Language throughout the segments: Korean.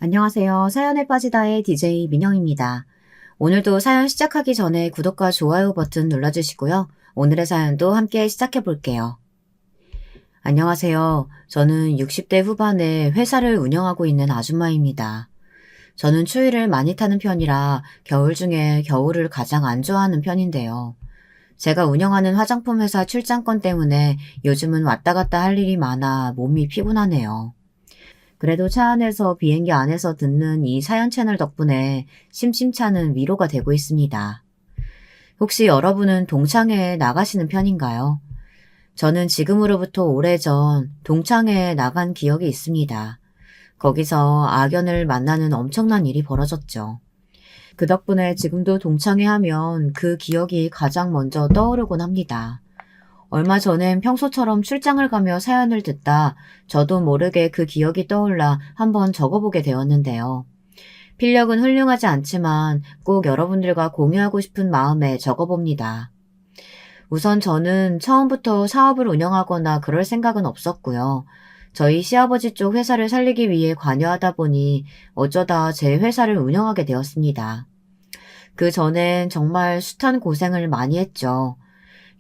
안녕하세요. 사연에 빠지다의 DJ 민영입니다. 오늘도 사연 시작하기 전에 구독과 좋아요 버튼 눌러주시고요. 오늘의 사연도 함께 시작해 볼게요. 안녕하세요. 저는 60대 후반에 회사를 운영하고 있는 아줌마입니다. 저는 추위를 많이 타는 편이라 겨울 중에 겨울을 가장 안 좋아하는 편인데요. 제가 운영하는 화장품 회사 출장권 때문에 요즘은 왔다 갔다 할 일이 많아 몸이 피곤하네요. 그래도 차 안에서 비행기 안에서 듣는 이 사연 채널 덕분에 심심찮은 위로가 되고 있습니다. 혹시 여러분은 동창회에 나가시는 편인가요? 저는 지금으로부터 오래전 동창회에 나간 기억이 있습니다. 거기서 악연을 만나는 엄청난 일이 벌어졌죠. 그 덕분에 지금도 동창회 하면 그 기억이 가장 먼저 떠오르곤 합니다. 얼마 전엔 평소처럼 출장을 가며 사연을 듣다 저도 모르게 그 기억이 떠올라 한번 적어보게 되었는데요. 필력은 훌륭하지 않지만 꼭 여러분들과 공유하고 싶은 마음에 적어봅니다. 우선 저는 처음부터 사업을 운영하거나 그럴 생각은 없었고요. 저희 시아버지 쪽 회사를 살리기 위해 관여하다 보니 어쩌다 제 회사를 운영하게 되었습니다. 그 전엔 정말 숱한 고생을 많이 했죠.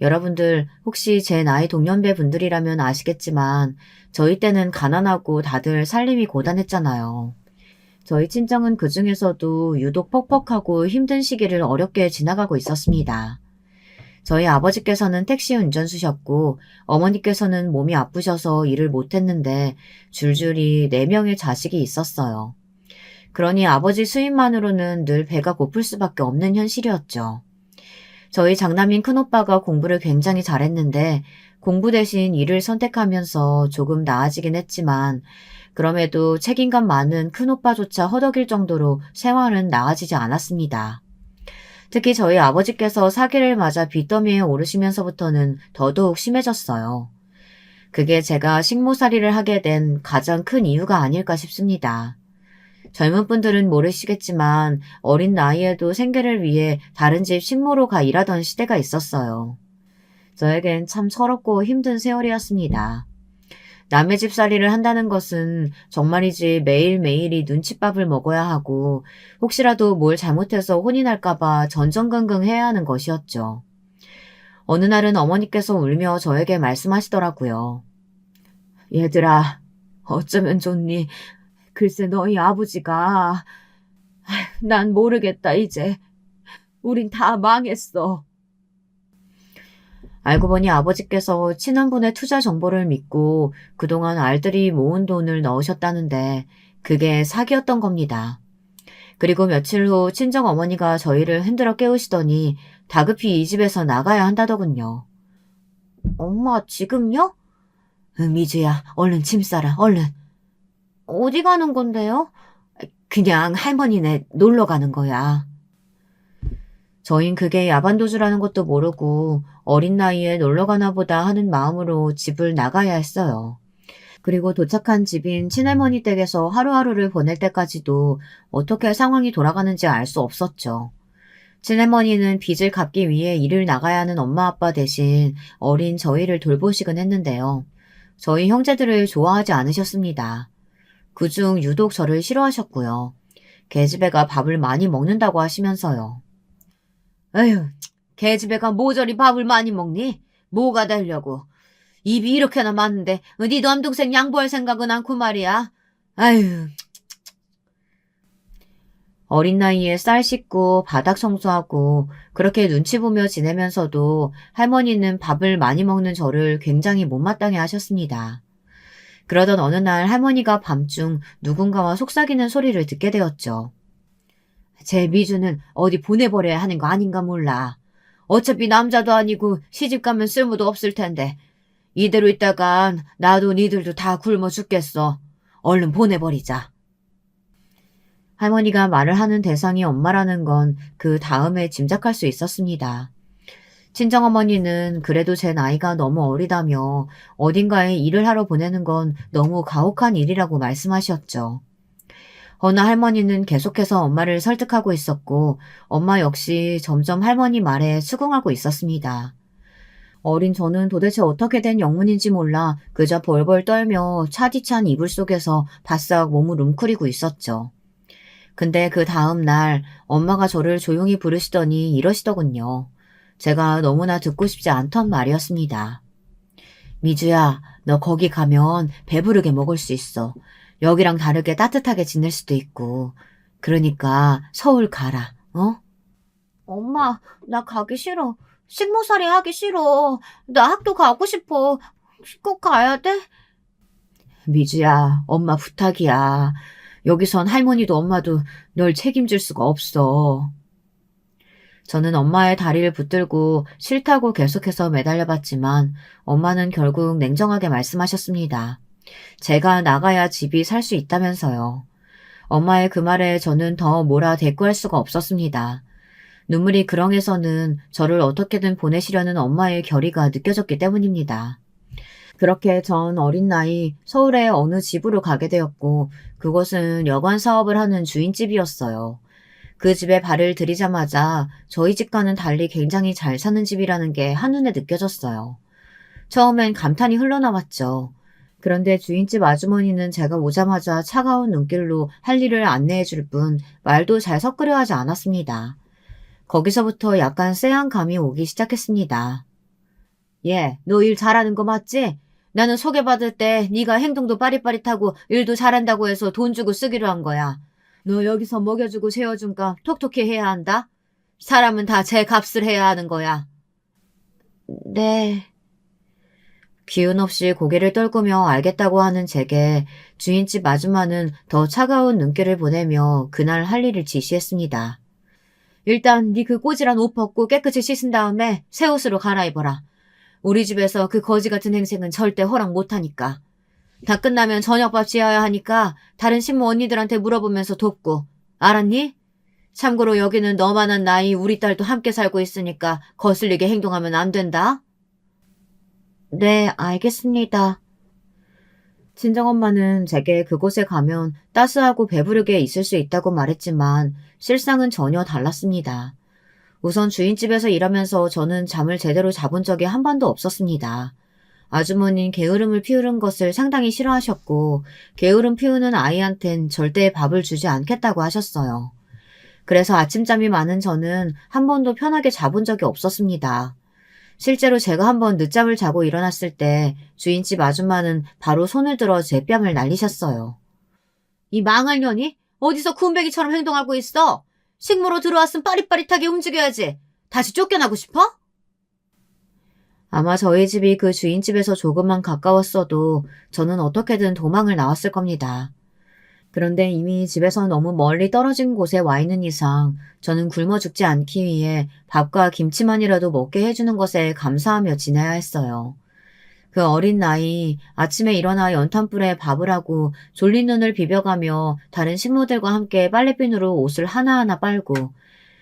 여러분들 혹시 제 나이 동년배 분들이라면 아시겠지만 저희 때는 가난하고 다들 살림이 고단했잖아요. 저희 친정은 그 중에서도 유독 퍽퍽하고 힘든 시기를 어렵게 지나가고 있었습니다. 저희 아버지께서는 택시 운전수셨고 어머니께서는 몸이 아프셔서 일을 못했는데 줄줄이 4명의 자식이 있었어요. 그러니 아버지 수입만으로는 늘 배가 고플 수밖에 없는 현실이었죠. 저희 장남인 큰오빠가 공부를 굉장히 잘했는데 공부 대신 일을 선택하면서 조금 나아지긴 했지만 그럼에도 책임감 많은 큰오빠조차 허덕일 정도로 생활은 나아지지 않았습니다. 특히 저희 아버지께서 사기를 맞아 빚더미에 오르시면서부터는 더더욱 심해졌어요. 그게 제가 식모살이를 하게 된 가장 큰 이유가 아닐까 싶습니다. 젊은 분들은 모르시겠지만 어린 나이에도 생계를 위해 다른 집 식모로 가 일하던 시대가 있었어요. 저에겐 참 서럽고 힘든 세월이었습니다. 남의 집살이를 한다는 것은 정말이지 매일매일이 눈칫밥을 먹어야 하고 혹시라도 뭘 잘못해서 혼이 날까봐 전전긍긍 해야 하는 것이었죠. 어느 날은 어머니께서 울며 저에게 말씀하시더라고요. 얘들아, 어쩌면 좋니? 글쎄 너희 아버지가 난 모르겠다 이제. 우린 다 망했어. 알고 보니 아버지께서 친한분의 투자 정보를 믿고 그동안 알들이 모은 돈을 넣으셨다는데 그게 사기였던 겁니다. 그리고 며칠 후 친정 어머니가 저희를 흔들어 깨우시더니 다급히 이 집에서 나가야 한다더군요. 엄마 지금요? 응, 미주야 얼른 짐 싸라 얼른. 어디 가는 건데요? 그냥 할머니네 놀러 가는 거야. 저흰 그게 야반도주라는 것도 모르고 어린 나이에 놀러 가나 보다 하는 마음으로 집을 나가야 했어요. 그리고 도착한 집인 친할머니 댁에서 하루하루를 보낼 때까지도 어떻게 상황이 돌아가는지 알 수 없었죠. 친할머니는 빚을 갚기 위해 일을 나가야 하는 엄마 아빠 대신 어린 저희를 돌보시곤 했는데요. 저희 형제들을 좋아하지 않으셨습니다. 그중 유독 저를 싫어하셨고요. 계집애가 밥을 많이 먹는다고 하시면서요. 에휴, 계집애가 모조리 밥을 많이 먹니? 뭐가 되려고. 입이 이렇게나 많은데 네 남동생 양보할 생각은 않고 말이야. 아유, 어린 나이에 쌀 씻고 바닥 청소하고 그렇게 눈치 보며 지내면서도 할머니는 밥을 많이 먹는 저를 굉장히 못마땅해 하셨습니다. 그러던 어느 날 할머니가 밤중 누군가와 속삭이는 소리를 듣게 되었죠. 제 미주는 어디 보내버려야 하는 거 아닌가 몰라. 어차피 남자도 아니고 시집가면 쓸모도 없을 텐데 이대로 있다간 나도 니들도 다 굶어 죽겠어. 얼른 보내버리자. 할머니가 말을 하는 대상이 엄마라는 건 그 다음에 짐작할 수 있었습니다. 친정어머니는 그래도 제 나이가 너무 어리다며 어딘가에 일을 하러 보내는 건 너무 가혹한 일이라고 말씀하셨죠. 허나 할머니는 계속해서 엄마를 설득하고 있었고 엄마 역시 점점 할머니 말에 수긍하고 있었습니다. 어린 저는 도대체 어떻게 된 영문인지 몰라 그저 벌벌 떨며 차디찬 이불 속에서 바싹 몸을 웅크리고 있었죠. 근데 그 다음 날 엄마가 저를 조용히 부르시더니 이러시더군요. 제가 너무나 듣고 싶지 않던 말이었습니다. 미주야, 너 거기 가면 배부르게 먹을 수 있어. 여기랑 다르게 따뜻하게 지낼 수도 있고. 그러니까 서울 가라, 어? 엄마, 나 가기 싫어. 식모살이 하기 싫어. 나 학교 가고 싶어. 꼭 가야 돼? 미주야, 엄마 부탁이야. 여기선 할머니도 엄마도 널 책임질 수가 없어. 저는 엄마의 다리를 붙들고 싫다고 계속해서 매달려봤지만 엄마는 결국 냉정하게 말씀하셨습니다. 제가 나가야 집이 살 수 있다면서요. 엄마의 그 말에 저는 더 뭐라 대꾸할 수가 없었습니다. 눈물이 그렁해서는 저를 어떻게든 보내시려는 엄마의 결의가 느껴졌기 때문입니다. 그렇게 전 어린 나이 서울의 어느 집으로 가게 되었고 그곳은 여관 사업을 하는 주인집이었어요. 그 집에 발을 들이자마자 저희 집과는 달리 굉장히 잘 사는 집이라는 게 한눈에 느껴졌어요. 처음엔 감탄이 흘러나왔죠. 그런데 주인집 아주머니는 제가 오자마자 차가운 눈길로 할 일을 안내해 줄 뿐 말도 잘 섞으려 하지 않았습니다. 거기서부터 약간 쎄한 감이 오기 시작했습니다. 예, 너 일 잘하는 거 맞지? 나는 소개받을 때 네가 행동도 빠릿빠릿하고 일도 잘한다고 해서 돈 주고 쓰기로 한 거야. 너 여기서 먹여주고 재워준 값 톡톡히 해야 한다. 사람은 다 제 값을 해야 하는 거야. 네. 기운 없이 고개를 떨구며 알겠다고 하는 제게 주인집 아줌마는 더 차가운 눈길을 보내며 그날 할 일을 지시했습니다. 일단 네 그 꼬질한 옷 벗고 깨끗이 씻은 다음에 새 옷으로 갈아입어라. 우리 집에서 그 거지 같은 행색은 절대 허락 못하니까. 다 끝나면 저녁밥 지어야 하니까 다른 신모 언니들한테 물어보면서 돕고. 알았니? 참고로 여기는 너만한 나이 우리 딸도 함께 살고 있으니까 거슬리게 행동하면 안 된다. 네, 알겠습니다. 친정엄마는 제게 그곳에 가면 따스하고 배부르게 있을 수 있다고 말했지만 실상은 전혀 달랐습니다. 우선 주인집에서 일하면서 저는 잠을 제대로 자본 적이 한 번도 없었습니다. 아주머니는 게으름을 피우는 것을 상당히 싫어하셨고 게으름 피우는 아이한텐 절대 밥을 주지 않겠다고 하셨어요. 그래서 아침잠이 많은 저는 한 번도 편하게 자본 적이 없었습니다. 실제로 제가 한번 늦잠을 자고 일어났을 때 주인집 아줌마는 바로 손을 들어 제 뺨을 날리셨어요. 이 망할 년이 어디서 군뱅이처럼 행동하고 있어? 식모로 들어왔으면 빠릿빠릿하게 움직여야지. 다시 쫓겨나고 싶어? 아마 저희 집이 그 주인집에서 조금만 가까웠어도 저는 어떻게든 도망을 나왔을 겁니다. 그런데 이미 집에서 너무 멀리 떨어진 곳에 와 있는 이상 저는 굶어 죽지 않기 위해 밥과 김치만이라도 먹게 해주는 것에 감사하며 지내야 했어요. 그 어린 나이 아침에 일어나 연탄불에 밥을 하고 졸린 눈을 비벼가며 다른 식모들과 함께 빨래비누로 옷을 하나하나 빨고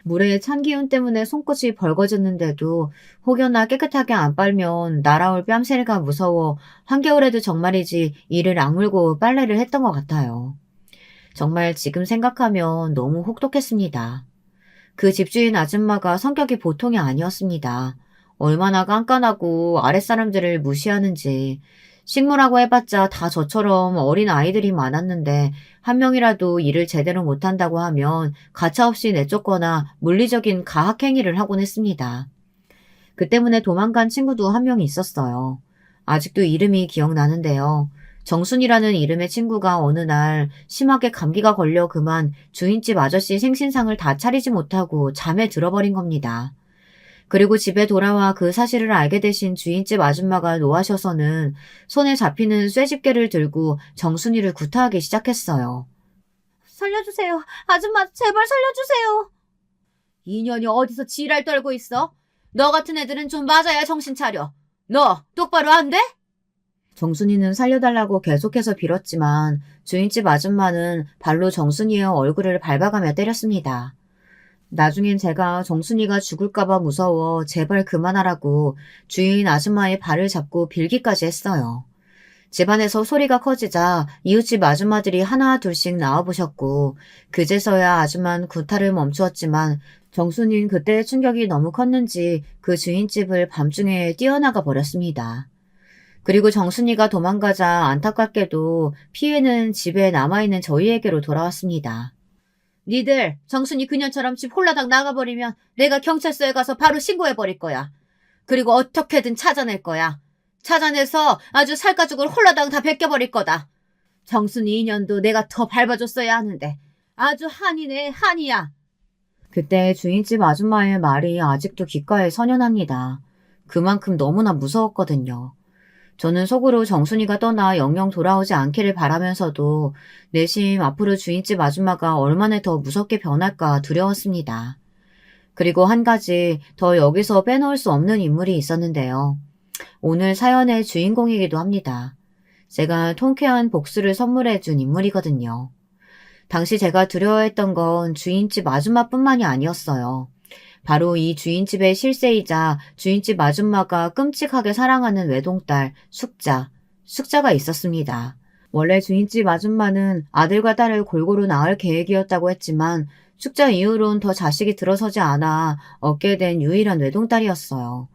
물에 찬 기운 때문에 손끝이 벌거졌는데도 혹여나 깨끗하게 안 빨면 날아올 뺨새가 무서워 한겨울에도 정말이지 이를 악물고 빨래를 했던 것 같아요. 정말 지금 생각하면 너무 혹독했습니다. 그 집주인 아줌마가 성격이 보통이 아니었습니다. 얼마나 깐깐하고 아랫사람들을 무시하는지. 식모라고 해봤자 다 저처럼 어린 아이들이 많았는데 한 명이라도 일을 제대로 못한다고 하면 가차없이 내쫓거나 물리적인 가학행위를 하곤 했습니다. 그 때문에 도망간 친구도 한 명 있었어요. 아직도 이름이 기억나는데요. 정순이라는 이름의 친구가 어느 날 심하게 감기가 걸려 그만 주인집 아저씨 생신상을 다 차리지 못하고 잠에 들어버린 겁니다. 그리고 집에 돌아와 그 사실을 알게 되신 주인집 아줌마가 노하셔서는 손에 잡히는 쇠집게를 들고 정순이를 구타하기 시작했어요. 살려주세요. 아줌마 제발 살려주세요. 이년이 어디서 지랄 떨고 있어? 너 같은 애들은 좀 맞아야 정신 차려. 너 똑바로 안 돼? 정순이는 살려달라고 계속해서 빌었지만 주인집 아줌마는 발로 정순이의 얼굴을 밟아가며 때렸습니다. 나중엔 제가 정순이가 죽을까봐 무서워 제발 그만하라고 주인 아줌마의 발을 잡고 빌기까지 했어요. 집안에서 소리가 커지자 이웃집 아줌마들이 하나 둘씩 나와보셨고 그제서야 아줌마는 구타를 멈추었지만 정순이는 그때의 충격이 너무 컸는지 그 주인집을 밤중에 뛰어나가 버렸습니다. 그리고 정순이가 도망가자 안타깝게도 피해는 집에 남아있는 저희에게로 돌아왔습니다. 니들 정순이 그년처럼 집 홀라당 나가버리면 내가 경찰서에 가서 바로 신고해버릴 거야. 그리고 어떻게든 찾아낼 거야. 찾아내서 아주 살가죽을 홀라당 다 벗겨버릴 거다. 정순이 인연도 내가 더 밟아줬어야 하는데 아주 한이네 한이야. 그때 주인집 아줌마의 말이 아직도 귓가에 선연합니다. 그만큼 너무나 무서웠거든요. 저는 속으로 정순이가 떠나 영영 돌아오지 않기를 바라면서도 내심 앞으로 주인집 아줌마가 얼마나 더 무섭게 변할까 두려웠습니다. 그리고 한 가지 더 여기서 빼놓을 수 없는 인물이 있었는데요. 오늘 사연의 주인공이기도 합니다. 제가 통쾌한 복수를 선물해준 인물이거든요. 당시 제가 두려워했던 건 주인집 아줌마뿐만이 아니었어요. 바로 이 주인집의 실세이자 주인집 아줌마가 끔찍하게 사랑하는 외동딸 숙자가 있었습니다. 원래 주인집 아줌마는 아들과 딸을 골고루 낳을 계획이었다고 했지만 숙자 이후론 더 자식이 들어서지 않아 얻게 된 유일한 외동딸이었어요.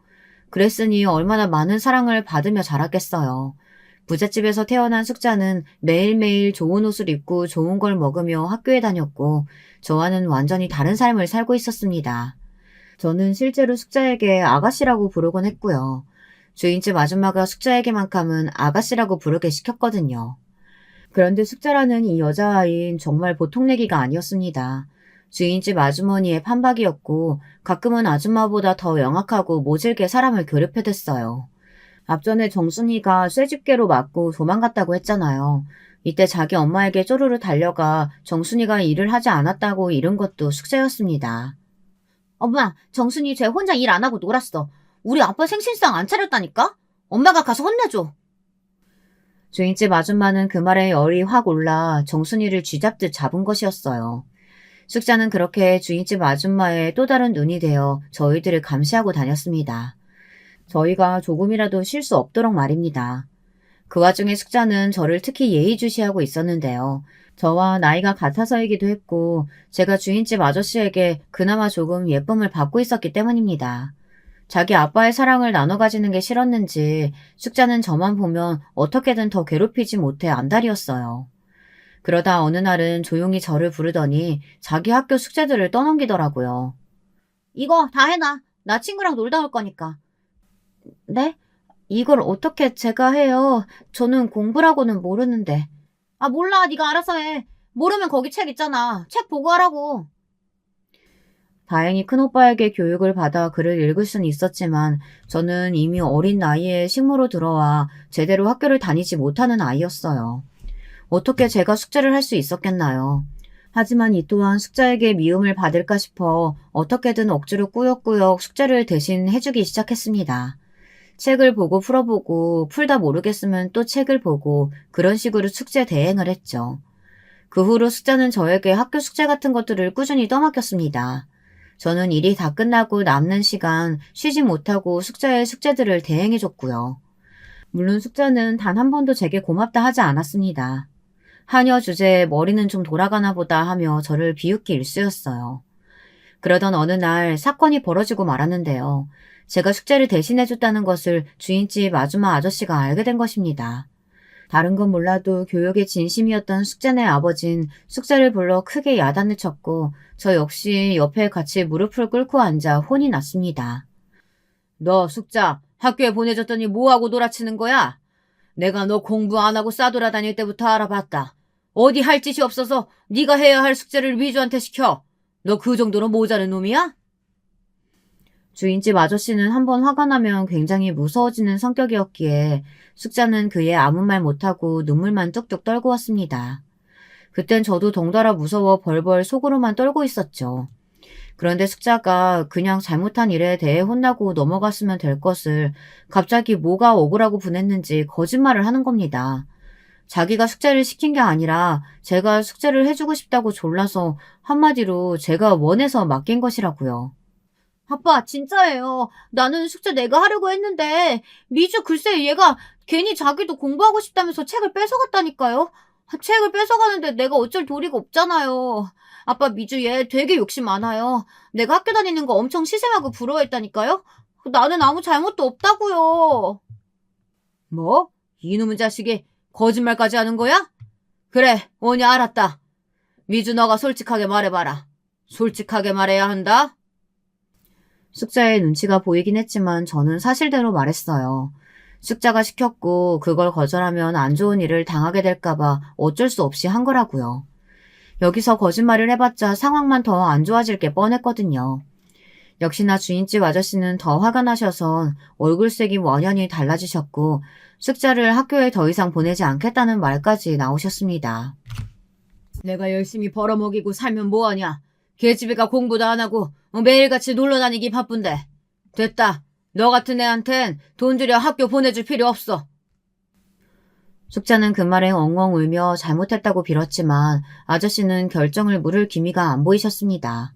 그랬으니 얼마나 많은 사랑을 받으며 자랐겠어요. 부잣집에서 태어난 숙자는 매일매일 좋은 옷을 입고 좋은 걸 먹으며 학교에 다녔고 저와는 완전히 다른 삶을 살고 있었습니다. 저는 실제로 숙자에게 아가씨라고 부르곤 했고요. 주인집 아줌마가 숙자에게만큼은 아가씨라고 부르게 시켰거든요. 그런데 숙자라는 이 여자아이는 정말 보통 내기가 아니었습니다. 주인집 아주머니의 판박이었고 가끔은 아줌마보다 더 영악하고 모질게 사람을 괴롭혀댔어요. 앞전에 정순이가 쇠집게로 맞고 도망갔다고 했잖아요. 이때 자기 엄마에게 쪼르르 달려가 정순이가 일을 하지 않았다고 이른 것도 숙자였습니다. 엄마, 정순이 쟤 혼자 일 안 하고 놀았어. 우리 아빠 생신상 안 차렸다니까? 엄마가 가서 혼내줘. 주인집 아줌마는 그 말에 열이 확 올라 정순이를 쥐잡듯 잡은 것이었어요. 숙자는 그렇게 주인집 아줌마의 또 다른 눈이 되어 저희들을 감시하고 다녔습니다. 저희가 조금이라도 실수 없도록 말입니다. 그 와중에 숙자는 저를 특히 예의주시하고 있었는데요. 저와 나이가 같아서이기도 했고 제가 주인집 아저씨에게 그나마 조금 예쁨을 받고 있었기 때문입니다. 자기 아빠의 사랑을 나눠 가지는 게 싫었는지 숙자는 저만 보면 어떻게든 더 괴롭히지 못해 안달이었어요. 그러다 어느 날은 조용히 저를 부르더니 자기 학교 숙제들을 떠넘기더라고요. 이거 다 해놔. 나 친구랑 놀다 올 거니까. 네? 이걸 어떻게 제가 해요? 저는 공부라고는 모르는데. 아, 몰라. 네가 알아서 해. 모르면 거기 책 있잖아. 책 보고 하라고. 다행히 큰오빠에게 교육을 받아 글을 읽을 수는 있었지만 저는 이미 어린 나이에 식모로 들어와 제대로 학교를 다니지 못하는 아이였어요. 어떻게 제가 숙제를 할 수 있었겠나요? 하지만 이 또한 숙자에게 미움을 받을까 싶어 어떻게든 억지로 꾸역꾸역 숙제를 대신 해주기 시작했습니다. 책을 보고 풀어보고 풀다 모르겠으면 또 책을 보고 그런 식으로 숙제 대행을 했죠. 그 후로 숙자는 저에게 학교 숙제 같은 것들을 꾸준히 떠맡겼습니다. 저는 일이 다 끝나고 남는 시간 쉬지 못하고 숙자의 숙제들을 대행해줬고요. 물론 숙자는 단 한 번도 제게 고맙다 하지 않았습니다. 하녀 주제에 머리는 좀 돌아가나 보다 하며 저를 비웃기 일쑤였어요. 그러던 어느 날 사건이 벌어지고 말았는데요. 제가 숙제를 대신해줬다는 것을 주인집 아줌마 아저씨가 알게 된 것입니다. 다른 건 몰라도 교육에 진심이었던 숙자네 아버진 숙자를 불러 크게 야단을 쳤고 저 역시 옆에 같이 무릎을 꿇고 앉아 혼이 났습니다. 너 숙자 학교에 보내줬더니 뭐하고 놀아치는 거야? 내가 너 공부 안 하고 싸돌아다닐 때부터 알아봤다. 어디 할 짓이 없어서 네가 해야 할 숙제를 위주한테 시켜. 너 그 정도로 모자른 놈이야? 주인집 아저씨는 한번 화가 나면 굉장히 무서워지는 성격이었기에 숙자는 그에 아무 말 못하고 눈물만 뚝뚝 떨고 왔습니다. 그땐 저도 덩달아 무서워 벌벌 속으로만 떨고 있었죠. 그런데 숙자가 그냥 잘못한 일에 대해 혼나고 넘어갔으면 될 것을 갑자기 뭐가 억울하고 분했는지 거짓말을 하는 겁니다. 자기가 숙제를 시킨 게 아니라 제가 숙제를 해주고 싶다고 졸라서 한마디로 제가 원해서 맡긴 것이라고요. 아빠, 진짜예요. 나는 숙제 내가 하려고 했는데, 미주 글쎄 얘가 괜히 자기도 공부하고 싶다면서 책을 뺏어갔다니까요. 책을 뺏어가는데 내가 어쩔 도리가 없잖아요. 아빠, 미주 얘 되게 욕심 많아요. 내가 학교 다니는 거 엄청 시샘하고 부러워했다니까요. 나는 아무 잘못도 없다고요. 뭐? 이놈의 자식이 거짓말까지 하는 거야? 그래, 오냐 알았다. 미주 너가 솔직하게 말해봐라. 솔직하게 말해야 한다. 숙자의 눈치가 보이긴 했지만 저는 사실대로 말했어요. 숙자가 시켰고 그걸 거절하면 안 좋은 일을 당하게 될까봐 어쩔 수 없이 한 거라고요. 여기서 거짓말을 해봤자 상황만 더 안 좋아질 게 뻔했거든요. 역시나 주인집 아저씨는 더 화가 나셔서 얼굴색이 원연히 달라지셨고 숙자를 학교에 더 이상 보내지 않겠다는 말까지 나오셨습니다. 내가 열심히 벌어먹이고 살면 뭐하냐. 계집애가 공부도 안 하고 매일같이 놀러다니기 바쁜데. 됐다. 너 같은 애한텐 돈 들여 학교 보내줄 필요 없어. 숙자는 그 말에 엉엉 울며 잘못했다고 빌었지만 아저씨는 결정을 물을 기미가 안 보이셨습니다.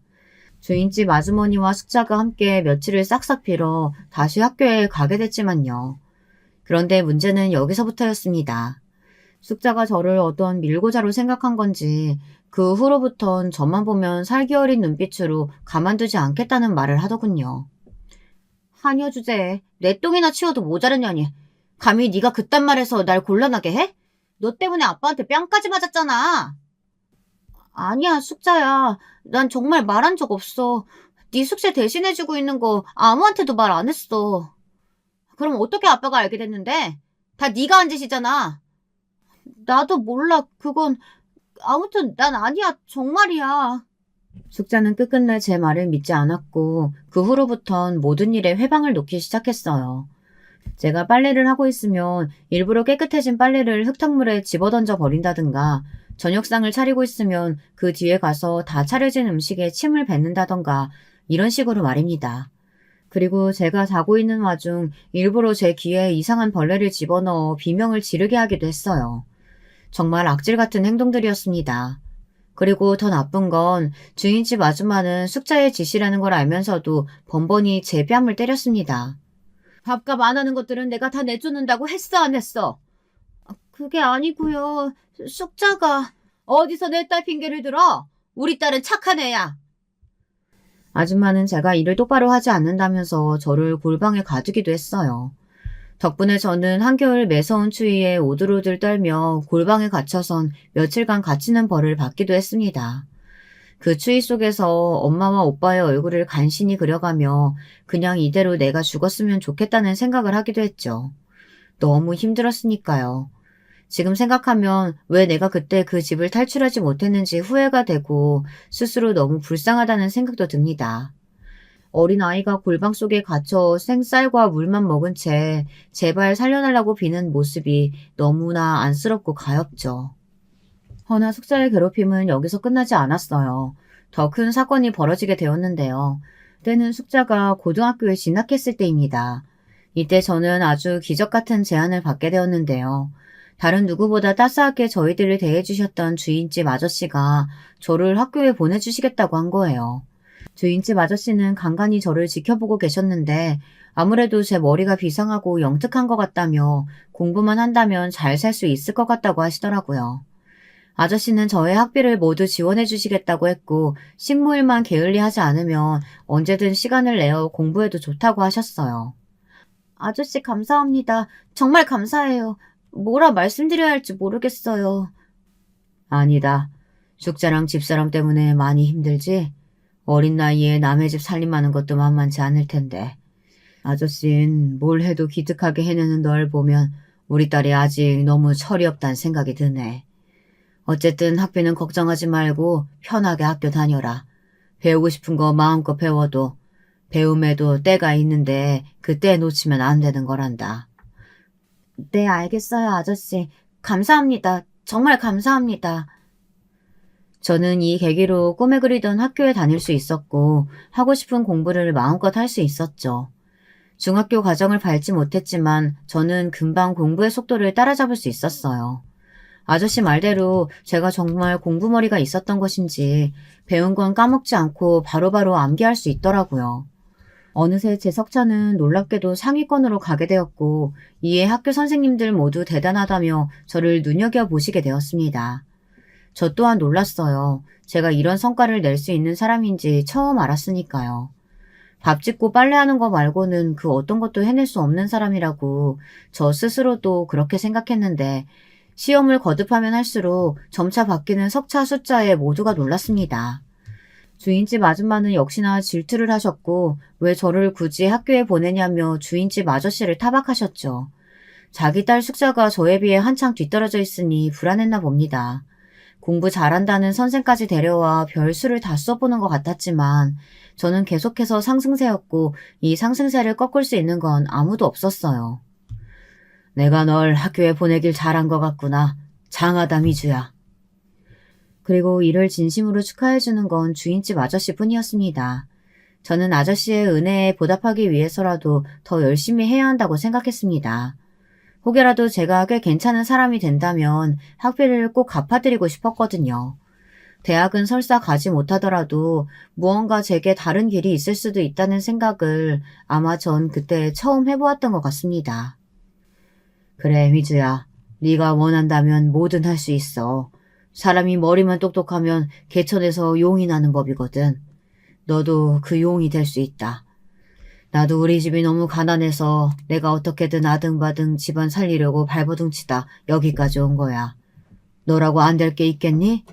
주인집 아주머니와 숙자가 함께 며칠을 싹싹 빌어 다시 학교에 가게 됐지만요. 그런데 문제는 여기서부터였습니다. 숙자가 저를 어떤 밀고자로 생각한 건지 그 후로부턴 저만 보면 살기 어린 눈빛으로 가만두지 않겠다는 말을 하더군요. 한여 주제에 내 똥이나 치워도 모자르냐니. 감히 네가 그딴 말해서 날 곤란하게 해? 너 때문에 아빠한테 뺨까지 맞았잖아. 아니야, 숙자야. 난 정말 말한 적 없어. 네 숙제 대신해주고 있는 거 아무한테도 말 안 했어. 그럼 어떻게 아빠가 알게 됐는데? 다 네가 한 짓이잖아. 나도 몰라. 그건 아무튼 난 아니야. 정말이야. 숙자는 끝끝내 제 말을 믿지 않았고 그 후로부턴 모든 일에 회방을 놓기 시작했어요. 제가 빨래를 하고 있으면 일부러 깨끗해진 빨래를 흙탕물에 집어던져 버린다든가 저녁상을 차리고 있으면 그 뒤에 가서 다 차려진 음식에 침을 뱉는다던가 이런 식으로 말입니다. 그리고 제가 자고 있는 와중 일부러 제 귀에 이상한 벌레를 집어넣어 비명을 지르게 하기도 했어요. 정말 악질 같은 행동들이었습니다. 그리고 더 나쁜 건 주인집 아줌마는 숙자의 짓이라는 걸 알면서도 번번이 제 뺨을 때렸습니다. 밥값 안 하는 것들은 내가 다 내쫓는다고 했어 안 했어? 그게 아니고요. 숙자가 어디서 내 딸 핑계를 들어? 우리 딸은 착한 애야. 아줌마는 제가 일을 똑바로 하지 않는다면서 저를 골방에 가두기도 했어요. 덕분에 저는 한겨울 매서운 추위에 오들오들 떨며 골방에 갇혀선 며칠간 갇히는 벌을 받기도 했습니다. 그 추위 속에서 엄마와 오빠의 얼굴을 간신히 그려가며 그냥 이대로 내가 죽었으면 좋겠다는 생각을 하기도 했죠. 너무 힘들었으니까요. 지금 생각하면 왜 내가 그때 그 집을 탈출하지 못했는지 후회가 되고 스스로 너무 불쌍하다는 생각도 듭니다. 어린아이가 골방 속에 갇혀 생쌀과 물만 먹은 채 제발 살려달라고 비는 모습이 너무나 안쓰럽고 가엾죠. 허나 숙자의 괴롭힘은 여기서 끝나지 않았어요. 더 큰 사건이 벌어지게 되었는데요. 때는 숙자가 고등학교에 진학했을 때입니다. 이때 저는 아주 기적 같은 제안을 받게 되었는데요. 다른 누구보다 따스하게 저희들을 대해주셨던 주인집 아저씨가 저를 학교에 보내주시겠다고 한 거예요. 주인집 아저씨는 간간히 저를 지켜보고 계셨는데 아무래도 제 머리가 비상하고 영특한 것 같다며 공부만 한다면 잘 살 수 있을 것 같다고 하시더라고요. 아저씨는 저의 학비를 모두 지원해 주시겠다고 했고 식모일만 게을리하지 않으면 언제든 시간을 내어 공부해도 좋다고 하셨어요. 아저씨 감사합니다. 정말 감사해요. 뭐라 말씀드려야 할지 모르겠어요. 아니다. 숙자랑 집사람 때문에 많이 힘들지? 어린 나이에 남의 집 살림하는 것도 만만치 않을 텐데. 아저씨는 뭘 해도 기특하게 해내는 널 보면 우리 딸이 아직 너무 철이 없다는 생각이 드네. 어쨌든 학비는 걱정하지 말고 편하게 학교 다녀라. 배우고 싶은 거 마음껏 배워도 배움에도 때가 있는데 그 때 놓치면 안 되는 거란다. 네, 알겠어요, 아저씨. 감사합니다. 정말 감사합니다. 저는 이 계기로 꿈에 그리던 학교에 다닐 수 있었고 하고 싶은 공부를 마음껏 할 수 있었죠. 중학교 과정을 밟지 못했지만 저는 금방 공부의 속도를 따라잡을 수 있었어요. 아저씨 말대로 제가 정말 공부머리가 있었던 것인지 배운 건 까먹지 않고 바로바로 암기할 수 있더라고요. 어느새 제 석차는 놀랍게도 상위권으로 가게 되었고 이에 학교 선생님들 모두 대단하다며 저를 눈여겨보시게 되었습니다. 저 또한 놀랐어요. 제가 이런 성과를 낼 수 있는 사람인지 처음 알았으니까요. 밥 짓고 빨래하는 거 말고는 그 어떤 것도 해낼 수 없는 사람이라고 저 스스로도 그렇게 생각했는데 시험을 거듭하면 할수록 점차 바뀌는 석차 숫자에 모두가 놀랐습니다. 주인집 아줌마는 역시나 질투를 하셨고 왜 저를 굳이 학교에 보내냐며 주인집 아저씨를 타박하셨죠. 자기 딸 숙자가 저에 비해 한창 뒤떨어져 있으니 불안했나 봅니다. 공부 잘한다는 선생까지 데려와 별수를 다 써보는 것 같았지만 저는 계속해서 상승세였고 이 상승세를 꺾을 수 있는 건 아무도 없었어요. 내가 널 학교에 보내길 잘한 것 같구나. 장하다 미주야. 그리고 이를 진심으로 축하해주는 건 주인집 아저씨뿐이었습니다. 저는 아저씨의 은혜에 보답하기 위해서라도 더 열심히 해야 한다고 생각했습니다. 혹여라도 제가 꽤 괜찮은 사람이 된다면 학비를 꼭 갚아드리고 싶었거든요. 대학은 설사 가지 못하더라도 무언가 제게 다른 길이 있을 수도 있다는 생각을 아마 전 그때 처음 해보았던 것 같습니다. 그래, 미주야. 네가 원한다면 뭐든 할 수 있어. 사람이 머리만 똑똑하면 개천에서 용이 나는 법이거든. 너도 그 용이 될 수 있다. 나도 우리 집이 너무 가난해서 내가 어떻게든 아등바등 집안 살리려고 발버둥치다 여기까지 온 거야. 너라고 안 될 게 있겠니?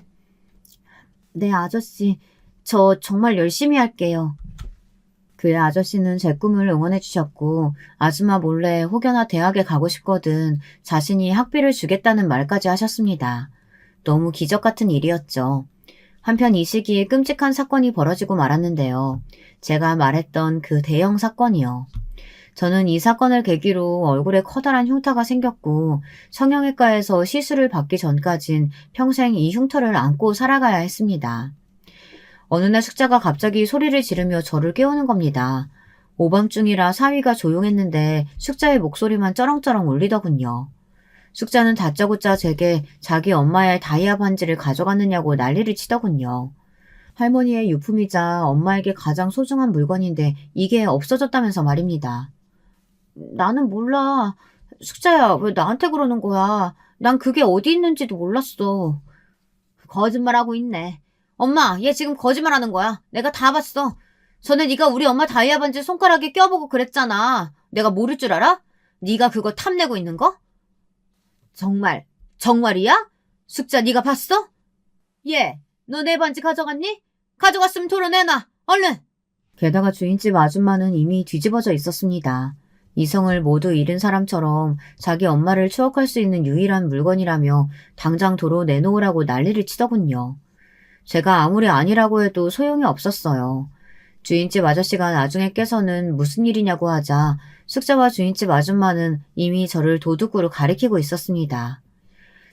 네, 아저씨. 저 정말 열심히 할게요. 그의 아저씨는 제 꿈을 응원해 주셨고 아줌마 몰래 혹여나 대학에 가고 싶거든 자신이 학비를 주겠다는 말까지 하셨습니다. 너무 기적 같은 일이었죠. 한편 이 시기에 끔찍한 사건이 벌어지고 말았는데요. 제가 말했던 그 대형 사건이요. 저는 이 사건을 계기로 얼굴에 커다란 흉터가 생겼고 성형외과에서 시술을 받기 전까진 평생 이 흉터를 안고 살아가야 했습니다. 어느 날 숙자가 갑자기 소리를 지르며 저를 깨우는 겁니다. 오밤중이라 사위가 조용했는데 숙자의 목소리만 쩌렁쩌렁 울리더군요. 숙자는 다짜고짜 제게 자기 엄마의 다이아 반지를 가져갔느냐고 난리를 치더군요. 할머니의 유품이자 엄마에게 가장 소중한 물건인데 이게 없어졌다면서 말입니다. 나는 몰라. 숙자야, 왜 나한테 그러는 거야? 난 그게 어디 있는지도 몰랐어. 거짓말하고 있네. 엄마, 얘 지금 거짓말하는 거야. 내가 다 봤어. 전에 네가 우리 엄마 다이아 반지 손가락에 껴보고 그랬잖아. 내가 모를 줄 알아? 네가 그거 탐내고 있는 거? 정말이야? 숙자 네가 봤어? 얘, 너 내 반지 가져갔니? 가져갔으면 도려내놔. 얼른! 게다가 주인집 아줌마는 이미 뒤집어져 있었습니다. 이성을 모두 잃은 사람처럼 자기 엄마를 추억할 수 있는 유일한 물건이라며 당장 도로 내놓으라고 난리를 치더군요. 제가 아무리 아니라고 해도 소용이 없었어요. 주인집 아저씨가 나중에 깨서는 무슨 일이냐고 하자 숙자와 주인집 아줌마는 이미 저를 도둑으로 가리키고 있었습니다.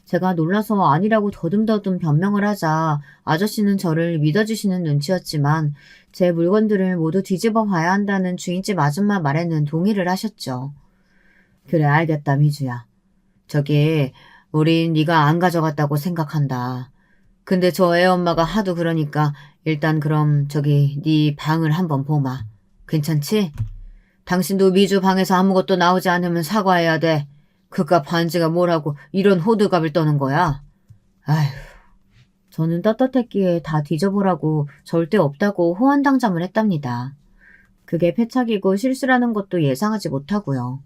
제가 놀라서 아니라고 더듬더듬 변명을 하자 아저씨는 저를 믿어주시는 눈치였지만 제 물건들을 모두 뒤집어 봐야 한다는 주인집 아줌마 말에는 동의를 하셨죠. 그래, 알겠다, 미주야. 저기 우린 네가 안 가져갔다고 생각한다. 근데 저 애 엄마가 하도 그러니까 일단 그럼 저기 네 방을 한번 보마. 괜찮지? 당신도 미주 방에서 아무것도 나오지 않으면 사과해야 돼. 그깟 반지가 뭐라고 이런 호들갑을 떠는 거야? 아휴. 저는 떳떳했기에 다 뒤져보라고 절대 없다고 호언당장을 했답니다. 그게 패착이고 실수라는 것도 예상하지 못하고요.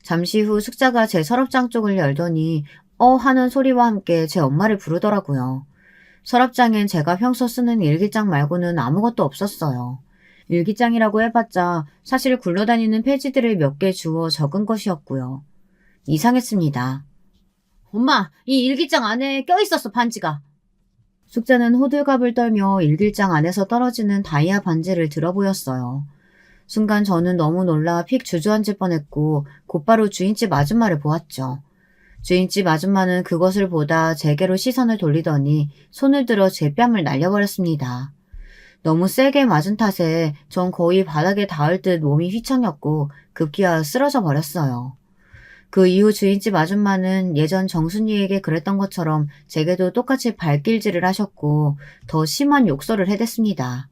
잠시 후 숙자가 제 서랍장 쪽을 열더니 하는 소리와 함께 제 엄마를 부르더라고요. 서랍장엔 제가 평소 쓰는 일기장 말고는 아무것도 없었어요. 일기장이라고 해봤자 사실 굴러다니는 페이지들을 몇 개 주워 적은 것이었고요. 이상했습니다. 엄마, 이 일기장 안에 껴있었어, 반지가. 숙자는 호들갑을 떨며 일기장 안에서 떨어지는 다이아 반지를 들어보였어요. 순간 저는 너무 놀라 픽 주저앉을 뻔했고 곧바로 주인집 아줌마를 보았죠. 주인집 아줌마는 그것을 보다 제게로 시선을 돌리더니 손을 들어 제 뺨을 날려버렸습니다. 너무 세게 맞은 탓에 전 거의 바닥에 닿을 듯 몸이 휘청였고 급기야 쓰러져 버렸어요. 그 이후 주인집 아줌마는 예전 정순이에게 그랬던 것처럼 제게도 똑같이 발길질을 하셨고 더 심한 욕설을 해댔습니다.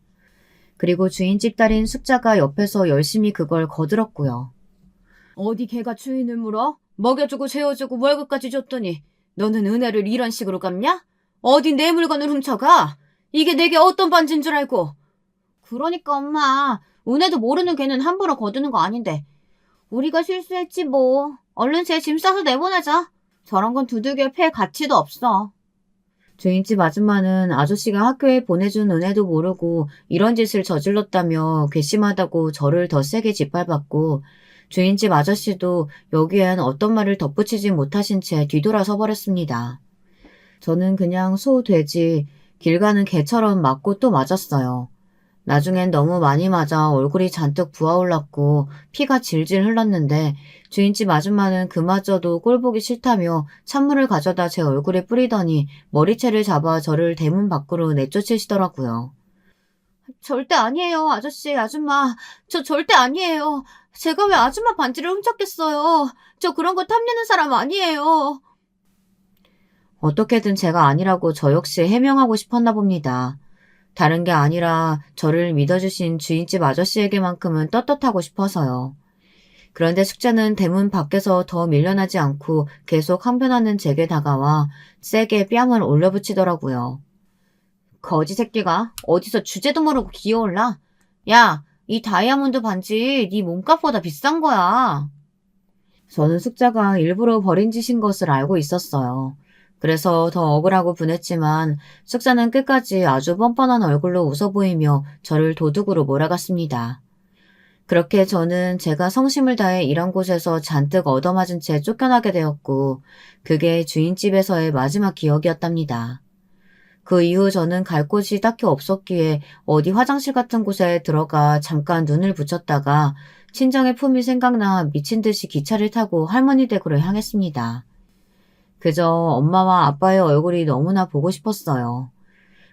그리고 주인집 딸인 숙자가 옆에서 열심히 그걸 거들었고요. 어디 걔가 주인을 물어? 먹여주고 재워주고 월급까지 줬더니 너는 은혜를 이런 식으로 갚냐? 어디 내 물건을 훔쳐가? 이게 내게 어떤 반지인 줄 알고. 그러니까 엄마, 은혜도 모르는 걔는 함부로 거두는 거 아닌데. 우리가 실수했지 뭐. 얼른 쟤 짐 싸서 내보내자. 저런 건 두들겨 팰 가치도 없어. 주인집 아줌마는 아저씨가 학교에 보내준 은혜도 모르고 이런 짓을 저질렀다며 괘씸하다고 저를 더 세게 짓밟았고, 주인집 아저씨도 여기엔 어떤 말을 덧붙이지 못하신 채 뒤돌아서 버렸습니다. 저는 그냥 소, 돼지, 길 가는 개처럼 맞고 또 맞았어요. 나중엔 너무 많이 맞아 얼굴이 잔뜩 부어올랐고 피가 질질 흘렀는데 주인집 아줌마는 그마저도 꼴보기 싫다며 찬물을 가져다 제 얼굴에 뿌리더니 머리채를 잡아 저를 대문 밖으로 내쫓으시더라고요. 절대 아니에요, 아저씨, 아줌마. 저 절대 아니에요. 제가 왜 아줌마 반지를 훔쳤겠어요. 저 그런 거 탐내는 사람 아니에요. 어떻게든 제가 아니라고 저 역시 해명하고 싶었나 봅니다. 다른 게 아니라 저를 믿어주신 주인집 아저씨에게만큼은 떳떳하고 싶어서요. 그런데 숙자는 대문 밖에서 더 밀려나지 않고 계속 항변하는 제게 다가와 세게 뺨을 올려붙이더라고요. 거지 새끼가 어디서 주제도 모르고 기어올라? 야, 이 다이아몬드 반지 네 몸값보다 비싼 거야. 저는 숙자가 일부러 버린 짓인 것을 알고 있었어요. 그래서 더 억울하고 분했지만 숙자는 끝까지 아주 뻔뻔한 얼굴로 웃어 보이며 저를 도둑으로 몰아갔습니다. 그렇게 저는 제가 성심을 다해 일한 곳에서 잔뜩 얻어맞은 채 쫓겨나게 되었고 그게 주인집에서의 마지막 기억이었답니다. 그 이후 저는 갈 곳이 딱히 없었기에 어디 화장실 같은 곳에 들어가 잠깐 눈을 붙였다가 친정의 품이 생각나 미친 듯이 기차를 타고 할머니 댁으로 향했습니다. 그저 엄마와 아빠의 얼굴이 너무나 보고 싶었어요.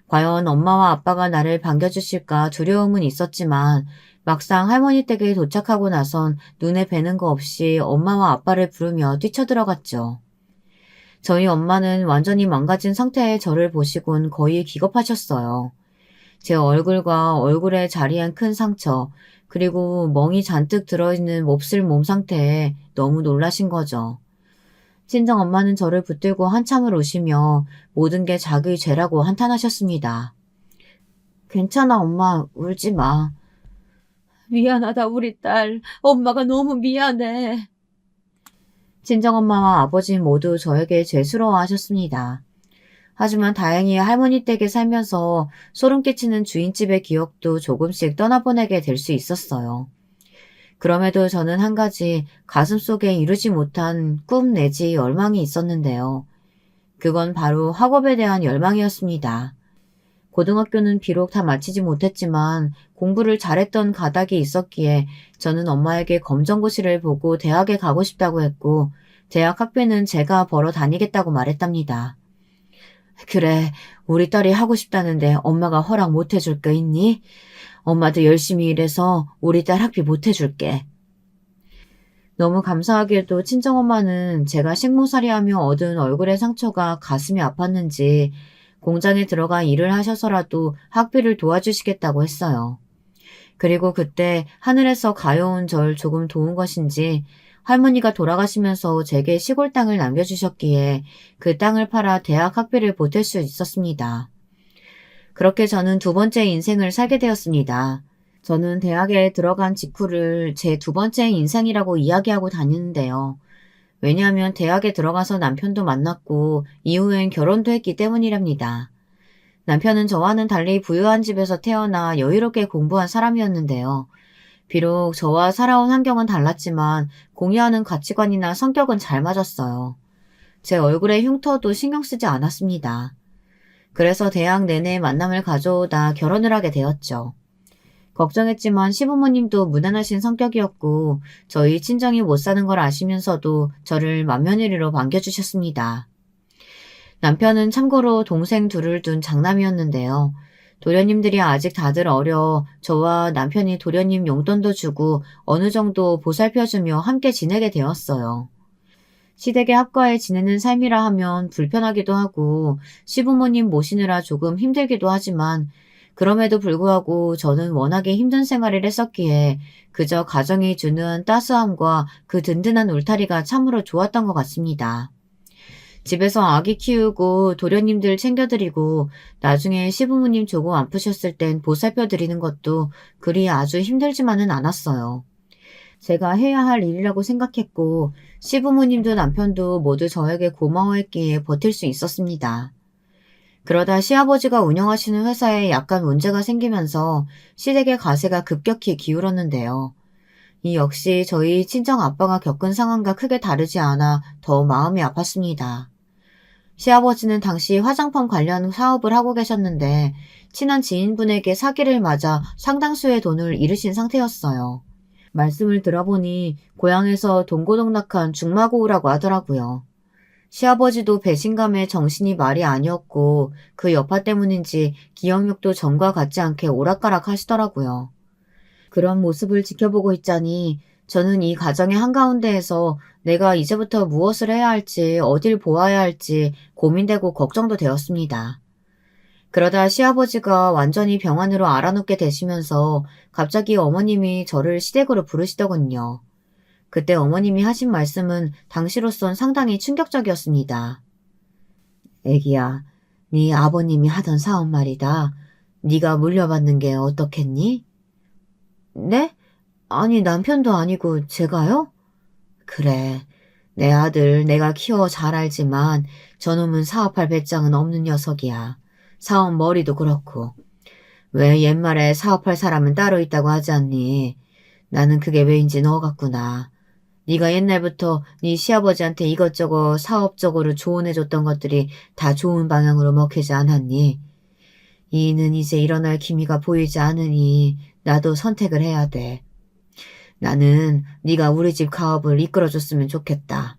과연 엄마와 아빠가 나를 반겨주실까 두려움은 있었지만 막상 할머니 댁에 도착하고 나선 눈에 뵈는 거 없이 엄마와 아빠를 부르며 뛰쳐들어갔죠. 저희 엄마는 완전히 망가진 상태의 저를 보시곤 거의 기겁하셨어요. 제 얼굴과 얼굴에 자리한 큰 상처, 그리고 멍이 잔뜩 들어있는 몹쓸 몸 상태에 너무 놀라신 거죠. 친정엄마는 저를 붙들고 한참을 우시며 모든 게 자기 죄라고 한탄하셨습니다. 괜찮아 엄마, 울지 마. 미안하다 우리 딸, 엄마가 너무 미안해. 친정엄마와 아버지 모두 저에게 죄스러워하셨습니다. 하지만 다행히 할머니 댁에 살면서 소름 끼치는 주인집의 기억도 조금씩 떠나보내게 될 수 있었어요. 그럼에도 저는 한 가지 가슴속에 이루지 못한 꿈 내지 열망이 있었는데요. 그건 바로 학업에 대한 열망이었습니다. 고등학교는 비록 다 마치지 못했지만 공부를 잘했던 가닥이 있었기에 저는 엄마에게 검정고시를 보고 대학에 가고 싶다고 했고 대학 학비는 제가 벌어 다니겠다고 말했답니다. 그래, 우리 딸이 하고 싶다는데 엄마가 허락 못 해줄 거 있니? 엄마도 열심히 일해서 우리 딸 학비 못 해줄게. 너무 감사하게도 친정엄마는 제가 식모살이하며 얻은 얼굴의 상처가 가슴이 아팠는지 공장에 들어가 일을 하셔서라도 학비를 도와주시겠다고 했어요. 그리고 그때 하늘에서 가여운 절 조금 도운 것인지 할머니가 돌아가시면서 제게 시골 땅을 남겨주셨기에 그 땅을 팔아 대학 학비를 보탤 수 있었습니다. 그렇게 저는 두 번째 인생을 살게 되었습니다. 저는 대학에 들어간 직후를 제 두 번째 인생이라고 이야기하고 다니는데요. 왜냐하면 대학에 들어가서 남편도 만났고 이후엔 결혼도 했기 때문이랍니다. 남편은 저와는 달리 부유한 집에서 태어나 여유롭게 공부한 사람이었는데요. 비록 저와 살아온 환경은 달랐지만 공유하는 가치관이나 성격은 잘 맞았어요. 제 얼굴의 흉터도 신경 쓰지 않았습니다. 그래서 대학 내내 만남을 가져오다 결혼을 하게 되었죠. 걱정했지만 시부모님도 무난하신 성격이었고 저희 친정이 못 사는 걸 아시면서도 저를 맏며느리로 반겨주셨습니다. 남편은 참고로 동생 둘을 둔 장남이었는데요. 도련님들이 아직 다들 어려 저와 남편이 도련님 용돈도 주고 어느 정도 보살펴주며 함께 지내게 되었어요. 시댁에 합가해 지내는 삶이라 하면 불편하기도 하고 시부모님 모시느라 조금 힘들기도 하지만 그럼에도 불구하고 저는 워낙에 힘든 생활을 했었기에 그저 가정이 주는 따스함과 그 든든한 울타리가 참으로 좋았던 것 같습니다. 집에서 아기 키우고 도련님들 챙겨드리고 나중에 시부모님 조금 아프셨을 땐 보살펴 드리는 것도 그리 아주 힘들지만은 않았어요. 제가 해야 할 일이라고 생각했고 시부모님도 남편도 모두 저에게 고마워했기에 버틸 수 있었습니다. 그러다 시아버지가 운영하시는 회사에 약간 문제가 생기면서 시댁의 가세가 급격히 기울었는데요. 이 역시 저희 친정 아빠가 겪은 상황과 크게 다르지 않아 더 마음이 아팠습니다. 시아버지는 당시 화장품 관련 사업을 하고 계셨는데 친한 지인분에게 사기를 맞아 상당수의 돈을 잃으신 상태였어요. 말씀을 들어보니 고향에서 동고동락한 중마고우라고 하더라고요. 시아버지도 배신감에 정신이 말이 아니었고 그 여파 때문인지 기억력도 전과 같지 않게 오락가락 하시더라고요. 그런 모습을 지켜보고 있자니 저는 이 가정의 한가운데에서 내가 이제부터 무엇을 해야 할지 어딜 보아야 할지 고민되고 걱정도 되었습니다. 그러다 시아버지가 완전히 병환으로 알아눕게 되시면서 갑자기 어머님이 저를 시댁으로 부르시더군요. 그때 어머님이 하신 말씀은 당시로선 상당히 충격적이었습니다. 애기야, 네 아버님이 하던 사업 말이다. 네가 물려받는 게 어떻겠니? 네? 아니 남편도 아니고 제가요? 그래. 내 아들 내가 키워 잘 알지만 저놈은 사업할 배짱은 없는 녀석이야. 사업 머리도 그렇고. 왜 옛말에 사업할 사람은 따로 있다고 하지 않니? 나는 그게 왜인지 너 같구나. 네가 옛날부터 네 시아버지한테 이것저것 사업적으로 조언해줬던 것들이 다 좋은 방향으로 먹히지 않았니? 이는 이제 일어날 기미가 보이지 않으니 나도 선택을 해야 돼. 나는 네가 우리 집 가업을 이끌어줬으면 좋겠다.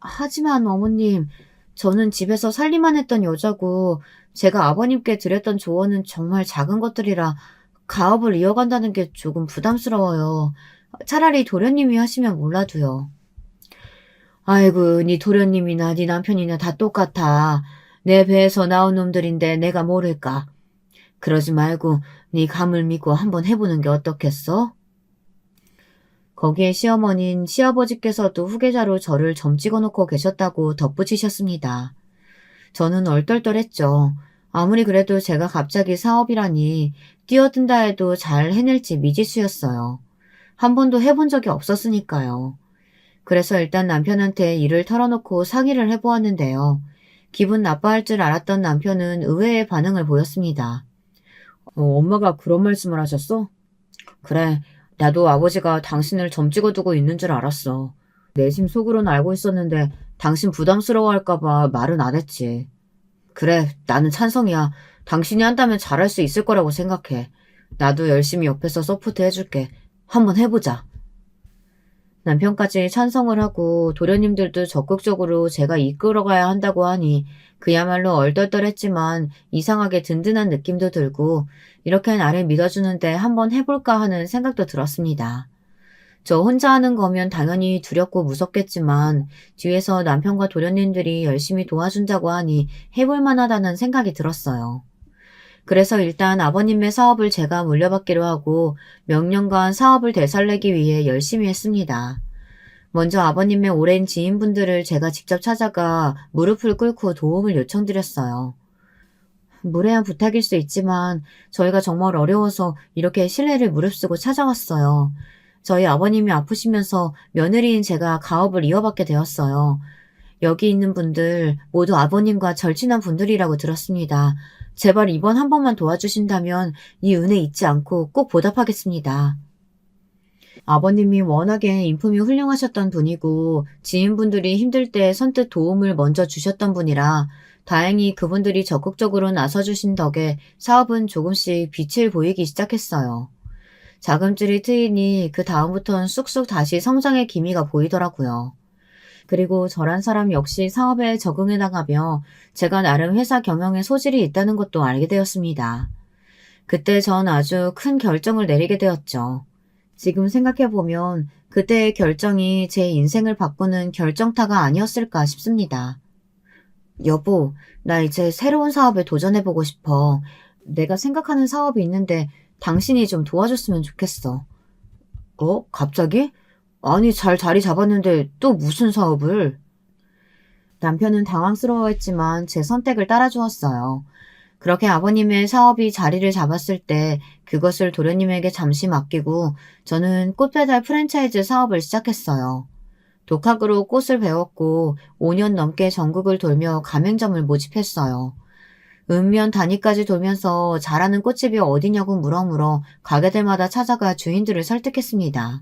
하지만 어머님, 저는 집에서 살림만 했던 여자고 제가 아버님께 드렸던 조언은 정말 작은 것들이라 가업을 이어간다는 게 조금 부담스러워요. 차라리 도련님이 하시면 몰라도요. 아이고, 네 도련님이나 네 남편이나 다 똑같아. 내 배에서 나온 놈들인데 내가 모를까. 그러지 말고 네 감을 믿고 한번 해보는 게 어떻겠어? 거기에 시어머니는 시아버지께서도 후계자로 저를 점 찍어놓고 계셨다고 덧붙이셨습니다. 저는 얼떨떨했죠. 아무리 그래도 제가 갑자기 사업이라니 뛰어든다 해도 잘 해낼지 미지수였어요. 한 번도 해본 적이 없었으니까요. 그래서 일단 남편한테 일을 털어놓고 상의를 해보았는데요. 기분 나빠할 줄 알았던 남편은 의외의 반응을 보였습니다. 엄마가 그런 말씀을 하셨어? 그래, 나도 아버지가 당신을 점 찍어두고 있는 줄 알았어. 내심 속으로는 알고 있었는데 당신 부담스러워할까봐 말은 안 했지. 그래, 나는 찬성이야. 당신이 한다면 잘할 수 있을 거라고 생각해. 나도 열심히 옆에서 서포트 해줄게. 한번 해보자. 남편까지 찬성을 하고 도련님들도 적극적으로 제가 이끌어가야 한다고 하니 그야말로 얼떨떨했지만 이상하게 든든한 느낌도 들고 이렇게 나를 믿어주는데 한번 해볼까 하는 생각도 들었습니다. 저 혼자 하는 거면 당연히 두렵고 무섭겠지만 뒤에서 남편과 도련님들이 열심히 도와준다고 하니 해볼 만하다는 생각이 들었어요. 그래서 일단 아버님의 사업을 제가 물려받기로 하고 몇 년간 사업을 되살리기 위해 열심히 했습니다. 먼저 아버님의 오랜 지인분들을 제가 직접 찾아가 무릎을 꿇고 도움을 요청드렸어요. 무례한 부탁일 수 있지만 저희가 정말 어려워서 이렇게 신뢰를 무릅쓰고 찾아왔어요. 저희 아버님이 아프시면서 며느리인 제가 가업을 이어받게 되었어요. 여기 있는 분들 모두 아버님과 절친한 분들이라고 들었습니다. 제발 이번 한 번만 도와주신다면 이 은혜 잊지 않고 꼭 보답하겠습니다. 아버님이 워낙에 인품이 훌륭하셨던 분이고 지인분들이 힘들 때 선뜻 도움을 먼저 주셨던 분이라 다행히 그분들이 적극적으로 나서주신 덕에 사업은 조금씩 빛을 보이기 시작했어요. 자금줄이 트이니 그 다음부터는 쑥쑥 다시 성장의 기미가 보이더라고요. 그리고 저란 사람 역시 사업에 적응해 나가며 제가 나름 회사 경영에 소질이 있다는 것도 알게 되었습니다. 그때 전 아주 큰 결정을 내리게 되었죠. 지금 생각해보면 그때의 결정이 제 인생을 바꾸는 결정타가 아니었을까 싶습니다. 여보, 나 이제 새로운 사업에 도전해보고 싶어. 내가 생각하는 사업이 있는데 당신이 좀 도와줬으면 좋겠어. 갑자기? 아니, 잘 자리 잡았는데 또 무슨 사업을? 남편은 당황스러워했지만 제 선택을 따라주었어요. 그렇게 아버님의 사업이 자리를 잡았을 때 그것을 도련님에게 잠시 맡기고 저는 꽃배달 프랜차이즈 사업을 시작했어요. 독학으로 꽃을 배웠고 5년 넘게 전국을 돌며 가맹점을 모집했어요. 읍면 단위까지 돌면서 잘하는 꽃집이 어디냐고 물어물어 가게들마다 찾아가 주인들을 설득했습니다.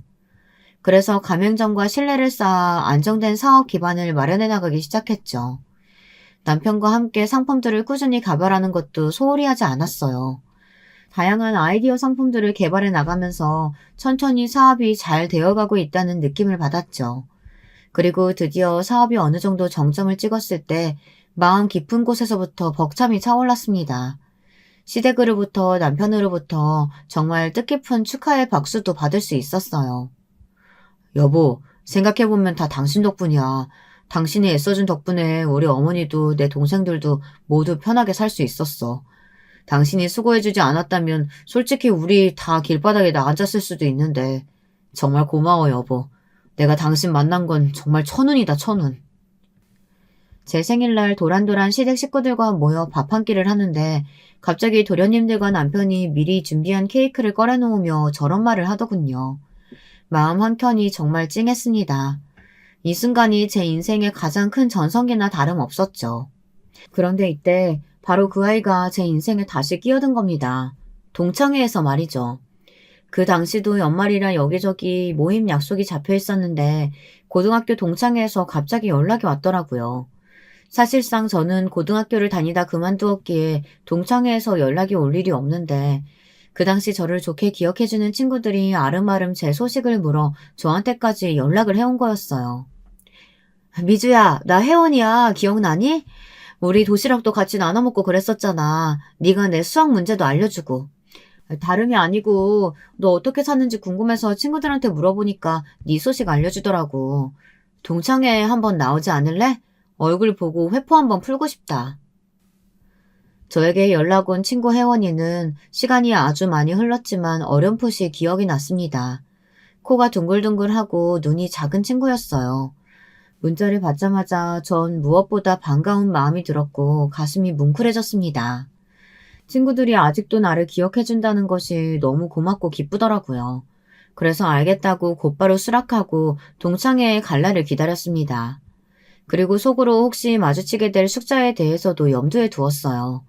그래서 가맹점과 신뢰를 쌓아 안정된 사업 기반을 마련해 나가기 시작했죠. 남편과 함께 상품들을 꾸준히 개발하는 것도 소홀히 하지 않았어요. 다양한 아이디어 상품들을 개발해 나가면서 천천히 사업이 잘 되어가고 있다는 느낌을 받았죠. 그리고 드디어 사업이 어느 정도 정점을 찍었을 때 마음 깊은 곳에서부터 벅참이 차올랐습니다. 시댁으로부터 남편으로부터 정말 뜻깊은 축하의 박수도 받을 수 있었어요. 여보, 생각해보면 다 당신 덕분이야. 당신이 애써준 덕분에 우리 어머니도 내 동생들도 모두 편하게 살 수 있었어. 당신이 수고해주지 않았다면 솔직히 우리 다 길바닥에 앉았을 수도 있는데 정말 고마워 여보. 내가 당신 만난 건 정말 천운이다 천운. 제 생일날 도란도란 시댁 식구들과 모여 밥 한 끼를 하는데 갑자기 도련님들과 남편이 미리 준비한 케이크를 꺼내놓으며 저런 말을 하더군요. 마음 한켠이 정말 찡했습니다. 이 순간이 제 인생의 가장 큰 전성기나 다름없었죠. 그런데 이때 바로 그 아이가 제 인생에 다시 끼어든 겁니다. 동창회에서 말이죠. 그 당시도 연말이라 여기저기 모임 약속이 잡혀 있었는데 고등학교 동창회에서 갑자기 연락이 왔더라고요. 사실상 저는 고등학교를 다니다 그만두었기에 동창회에서 연락이 올 일이 없는데 그 당시 저를 좋게 기억해주는 친구들이 아름아름 제 소식을 물어 저한테까지 연락을 해온 거였어요. 미주야, 나 혜원이야. 기억나니? 우리 도시락도 같이 나눠 먹고 그랬었잖아. 네가 내 수학 문제도 알려주고. 다름이 아니고 너 어떻게 사는지 궁금해서 친구들한테 물어보니까 네 소식 알려주더라고. 동창회에 한번 나오지 않을래? 얼굴 보고 회포 한번 풀고 싶다. 저에게 연락 온 친구 혜원이는 시간이 아주 많이 흘렀지만 어렴풋이 기억이 났습니다. 코가 둥글둥글하고 눈이 작은 친구였어요. 문자를 받자마자 전 무엇보다 반가운 마음이 들었고 가슴이 뭉클해졌습니다. 친구들이 아직도 나를 기억해준다는 것이 너무 고맙고 기쁘더라고요. 그래서 알겠다고 곧바로 수락하고 동창회에 갈 날을 기다렸습니다. 그리고 속으로 혹시 마주치게 될 숙자에 대해서도 염두에 두었어요.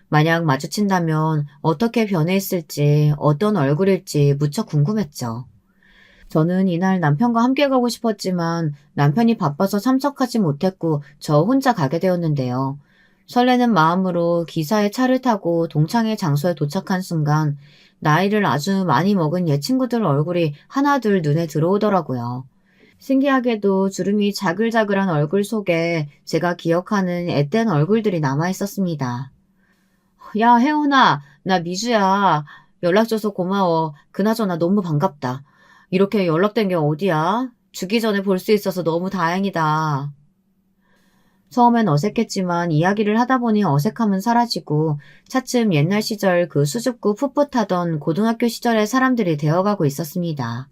만약 마주친다면 어떻게 변해 있을지, 어떤 얼굴일지 무척 궁금했죠. 저는 이날 남편과 함께 가고 싶었지만 남편이 바빠서 참석하지 못했고 저 혼자 가게 되었는데요. 설레는 마음으로 기사에 차를 타고 동창회 장소에 도착한 순간 나이를 아주 많이 먹은 옛 친구들 얼굴이 하나둘 눈에 들어오더라고요. 신기하게도 주름이 자글자글한 얼굴 속에 제가 기억하는 앳된 얼굴들이 남아있었습니다. 야, 혜원아, 나 미주야. 연락줘서 고마워. 그나저나 너무 반갑다. 이렇게 연락된 게 어디야? 주기 전에 볼 수 있어서 너무 다행이다. 처음엔 어색했지만 이야기를 하다 보니 어색함은 사라지고 차츰 옛날 시절 그 수줍고 풋풋하던 고등학교 시절의 사람들이 되어가고 있었습니다.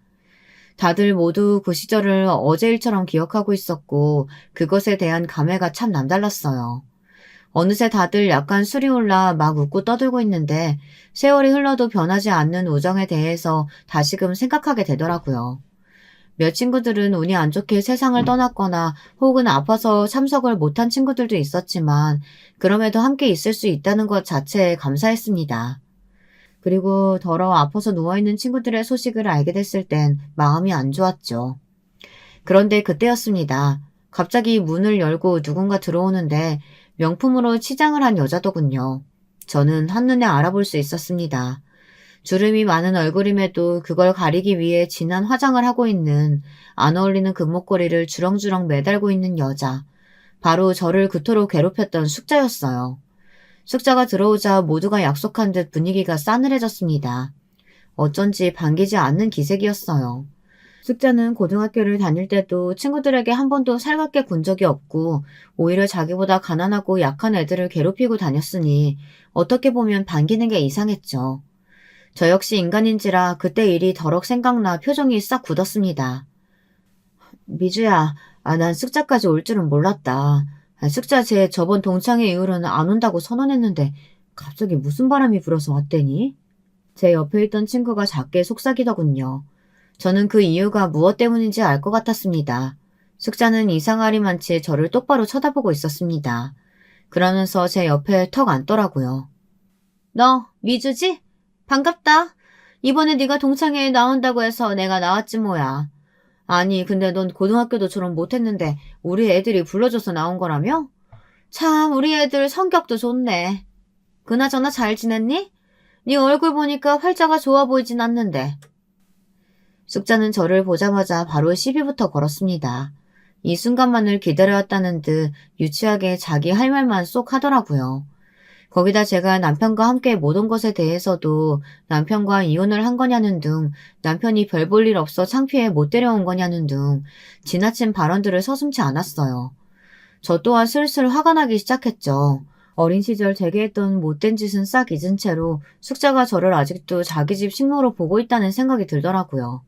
다들 모두 그 시절을 어제 일처럼 기억하고 있었고 그것에 대한 감회가 참 남달랐어요. 어느새 다들 약간 술이 올라 막 웃고 떠들고 있는데 세월이 흘러도 변하지 않는 우정에 대해서 다시금 생각하게 되더라고요. 몇 친구들은 운이 안 좋게 세상을 떠났거나 혹은 아파서 참석을 못한 친구들도 있었지만 그럼에도 함께 있을 수 있다는 것 자체에 감사했습니다. 그리고 더러 아파서 누워있는 친구들의 소식을 알게 됐을 땐 마음이 안 좋았죠. 그런데 그때였습니다. 갑자기 문을 열고 누군가 들어오는데 명품으로 치장을 한 여자더군요. 저는 한눈에 알아볼 수 있었습니다. 주름이 많은 얼굴임에도 그걸 가리기 위해 진한 화장을 하고 있는 안 어울리는 금목걸이를 주렁주렁 매달고 있는 여자. 바로 저를 그토록 괴롭혔던 숙자였어요. 숙자가 들어오자 모두가 약속한 듯 분위기가 싸늘해졌습니다. 어쩐지 반기지 않는 기색이었어요. 숙자는 고등학교를 다닐 때도 친구들에게 한 번도 살갑게 군 적이 없고 오히려 자기보다 가난하고 약한 애들을 괴롭히고 다녔으니 어떻게 보면 반기는 게 이상했죠. 저 역시 인간인지라 그때 일이 더럭 생각나 표정이 싹 굳었습니다. 미주야, 난 숙자까지 올 줄은 몰랐다. 숙자 쟤 저번 동창회 이후로는 안 온다고 선언했는데 갑자기 무슨 바람이 불어서 왔대니? 제 옆에 있던 친구가 작게 속삭이더군요. 저는 그 이유가 무엇 때문인지 알 것 같았습니다. 숙자는 이상하리만치 저를 똑바로 쳐다보고 있었습니다. 그러면서 제 옆에 턱 앉더라고요. 너 미주지? 반갑다. 이번에 네가 동창회에 나온다고 해서 내가 나왔지 뭐야. 아니 근데 넌 고등학교도 졸업 못했는데 우리 애들이 불러줘서 나온 거라며? 참 우리 애들 성격도 좋네. 그나저나 잘 지냈니? 네 얼굴 보니까 활자가 좋아 보이진 않는데. 숙자는 저를 보자마자 바로 시비부터 걸었습니다. 이 순간만을 기다려왔다는 듯 유치하게 자기 할 말만 쏙 하더라고요. 거기다 제가 남편과 함께 못 온 것에 대해서도 남편과 이혼을 한 거냐는 등 남편이 별 볼 일 없어 창피해 못 데려온 거냐는 등 지나친 발언들을 서슴지 않았어요. 저 또한 슬슬 화가 나기 시작했죠. 어린 시절 제게 했던 못된 짓은 싹 잊은 채로 숙자가 저를 아직도 자기 집 식모로 보고 있다는 생각이 들더라고요.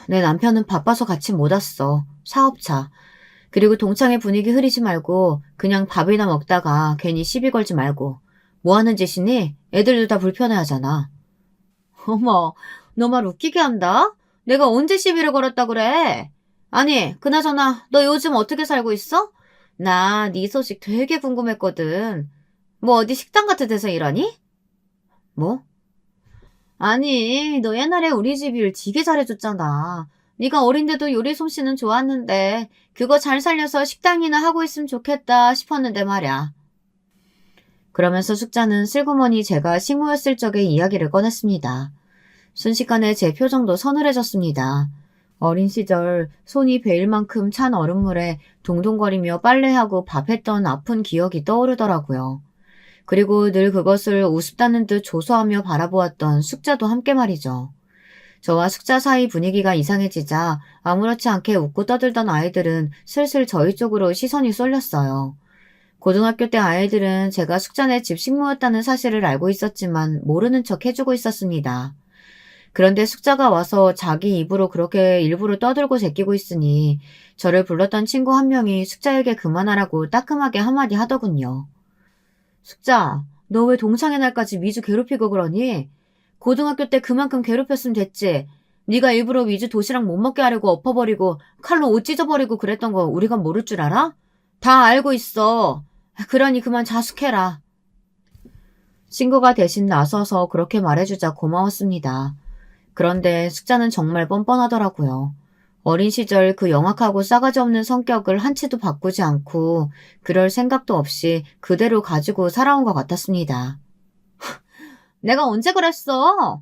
내 남편은 바빠서 같이 못 왔어. 사업차. 그리고 동창회 분위기 흐리지 말고 그냥 밥이나 먹다가 괜히 시비 걸지 말고. 뭐 하는 짓이니? 애들도 다 불편해하잖아. 어머, 너 말 웃기게 한다? 내가 언제 시비를 걸었다 그래? 아니, 그나저나 너 요즘 어떻게 살고 있어? 나 네 소식 되게 궁금했거든. 뭐 어디 식당 같은 데서 일하니? 뭐? 아니, 너 옛날에 우리 집 일 되게 잘해줬잖아. 네가 어린데도 요리 솜씨는 좋았는데 그거 잘 살려서 식당이나 하고 있으면 좋겠다 싶었는데 말야. 그러면서 숙자는 슬그머니 제가 식모였을 적의 이야기를 꺼냈습니다. 순식간에 제 표정도 서늘해졌습니다. 어린 시절 손이 베일 만큼 찬 얼음물에 동동거리며 빨래하고 밥했던 아픈 기억이 떠오르더라고요. 그리고 늘 그것을 우습다는 듯 조소하며 바라보았던 숙자도 함께 말이죠. 저와 숙자 사이 분위기가 이상해지자 아무렇지 않게 웃고 떠들던 아이들은 슬슬 저희 쪽으로 시선이 쏠렸어요. 고등학교 때 아이들은 제가 숙자네 집 식모였다는 사실을 알고 있었지만 모르는 척 해주고 있었습니다. 그런데 숙자가 와서 자기 입으로 그렇게 일부러 떠들고 제끼고 있으니 저를 불렀던 친구 한 명이 숙자에게 그만하라고 따끔하게 한마디 하더군요. 숙자, 너 왜 동창회 날까지 미주 괴롭히고 그러니? 고등학교 때 그만큼 괴롭혔으면 됐지. 네가 일부러 미주 도시락 못 먹게 하려고 엎어버리고 칼로 옷 찢어버리고 그랬던 거 우리가 모를 줄 알아? 다 알고 있어. 그러니 그만 자숙해라. 친구가 대신 나서서 그렇게 말해주자 고마웠습니다. 그런데 숙자는 정말 뻔뻔하더라고요. 어린 시절 그 영악하고 싸가지 없는 성격을 한치도 바꾸지 않고 그럴 생각도 없이 그대로 가지고 살아온 것 같았습니다. 내가 언제 그랬어?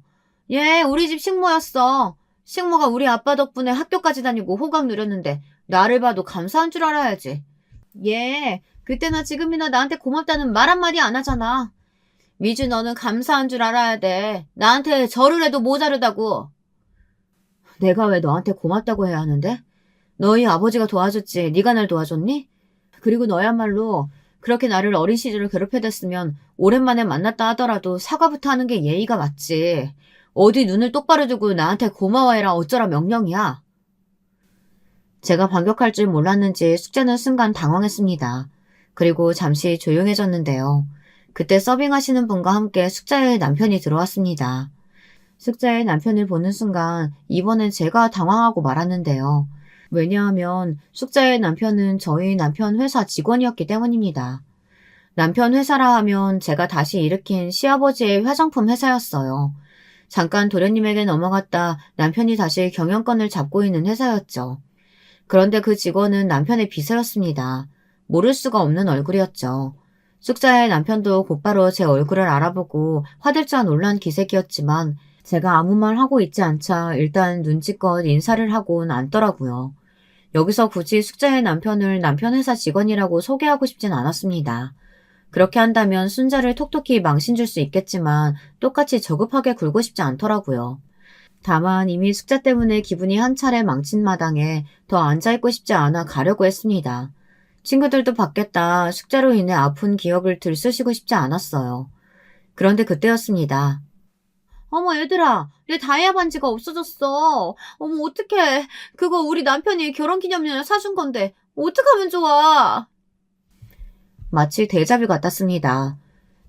얘 우리 집 식모였어. 식모가 우리 아빠 덕분에 학교까지 다니고 호강 누렸는데 나를 봐도 감사한 줄 알아야지. 얘 그때나 지금이나 나한테 고맙다는 말 한마디 안 하잖아. 미주 너는 감사한 줄 알아야 돼. 나한테 절을 해도 모자르다고. 내가 왜 너한테 고맙다고 해야 하는데? 너희 아버지가 도와줬지 네가 날 도와줬니? 그리고 너야말로 그렇게 나를 어린 시절을 괴롭혀댔으면 오랜만에 만났다 하더라도 사과부터 하는 게 예의가 맞지. 어디 눈을 똑바로 두고 나한테 고마워해라 어쩌라 명령이야. 제가 반격할 줄 몰랐는지 숙제는 순간 당황했습니다. 그리고 잠시 조용해졌는데요. 그때 서빙하시는 분과 함께 숙자의 남편이 들어왔습니다. 숙자의 남편을 보는 순간 이번엔 제가 당황하고 말았는데요. 왜냐하면 숙자의 남편은 저희 남편 회사 직원이었기 때문입니다. 남편 회사라 하면 제가 다시 일으킨 시아버지의 화장품 회사였어요. 잠깐 도련님에게 넘어갔다 남편이 다시 경영권을 잡고 있는 회사였죠. 그런데 그 직원은 남편의 비서였습니다. 모를 수가 없는 얼굴이었죠. 숙자의 남편도 곧바로 제 얼굴을 알아보고 화들짝 놀란 기색이었지만 제가 아무 말 하고 있지 않자 일단 눈치껏 인사를 하곤 앉더라고요. 여기서 굳이 숙자의 남편을 남편 회사 직원이라고 소개하고 싶진 않았습니다. 그렇게 한다면 순자를 톡톡히 망신 줄 수 있겠지만 똑같이 저급하게 굴고 싶지 않더라고요. 다만 이미 숙제 때문에 기분이 한 차례 망친 마당에 더 앉아있고 싶지 않아 가려고 했습니다. 친구들도 받겠다. 숙제로 인해 아픈 기억을 들쑤시고 싶지 않았어요. 그런데 그때였습니다. 어머, 얘들아, 내 다이아 반지가 없어졌어. 어머, 어떡해. 그거 우리 남편이 결혼기념일에 사준 건데, 어떡하면 좋아. 마치 데자뷰 같았습니다.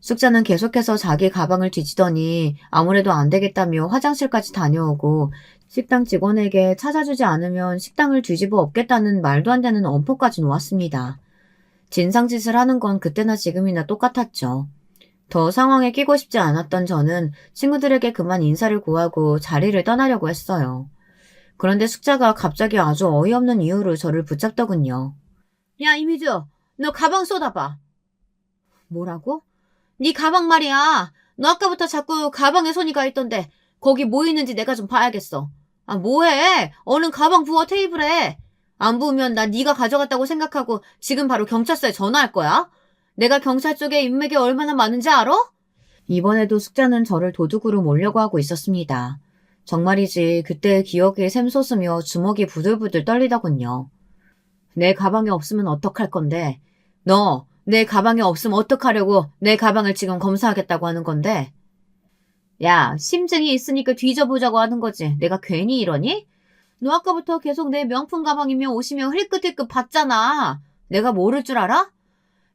숙자는 계속해서 자기 가방을 뒤지더니 아무래도 안 되겠다며 화장실까지 다녀오고 식당 직원에게 찾아주지 않으면 식당을 뒤집어 엎겠다는 말도 안 되는 엄포까지 놓았습니다. 진상짓을 하는 건 그때나 지금이나 똑같았죠. 더 상황에 끼고 싶지 않았던 저는 친구들에게 그만 인사를 구하고 자리를 떠나려고 했어요. 그런데 숙자가 갑자기 아주 어이없는 이유로 저를 붙잡더군요. 야, 이미주, 너 가방 쏟아봐. 뭐라고? 네 가방 말이야. 너 아까부터 자꾸 가방에 손이 가 있던데 거기 뭐 있는지 내가 좀 봐야겠어. 아, 뭐해? 얼른 가방 부어 테이블에. 안 부으면 나 네가 가져갔다고 생각하고 지금 바로 경찰서에 전화할 거야. 내가 경찰 쪽에 인맥이 얼마나 많은지 알아? 이번에도 숙자는 저를 도둑으로 몰려고 하고 있었습니다. 정말이지 그때의 기억이 샘솟으며 주먹이 부들부들 떨리더군요. 내 가방에 없으면 어떡할 건데? 너 내 가방에 없으면 어떡하려고 내 가방을 지금 검사하겠다고 하는 건데? 야, 심증이 있으니까 뒤져보자고 하는 거지. 내가 괜히 이러니? 너 아까부터 계속 내 명품 가방이면 옷이면 흘끗흘끗 봤잖아. 내가 모를 줄 알아?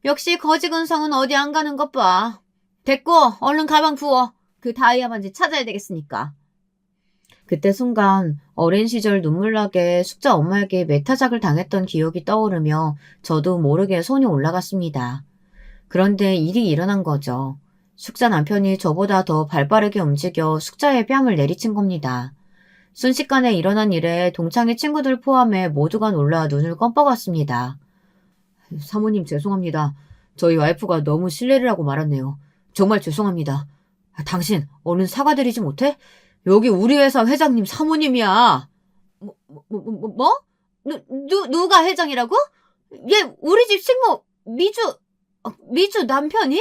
역시 거지근성은 어디 안 가는 것 봐. 됐고, 얼른 가방 부어. 그 다이아 반지 찾아야 되겠으니까. 그때 순간 어린 시절 눈물나게 숙자 엄마에게 매타작을 당했던 기억이 떠오르며 저도 모르게 손이 올라갔습니다. 그런데 일이 일어난 거죠. 숙자 남편이 저보다 더 발빠르게 움직여 숙자의 뺨을 내리친 겁니다. 순식간에 일어난 일에 동창의 친구들 포함해 모두가 놀라 눈을 껌뻑었습니다. 사모님 죄송합니다. 저희 와이프가 너무 실례를 하고 말았네요. 정말 죄송합니다. 당신 얼른 사과드리지 못해? 여기 우리 회사 회장님 사모님이야. 뭐? 누가 회장이라고? 얘 우리 집 식모 미주 남편이?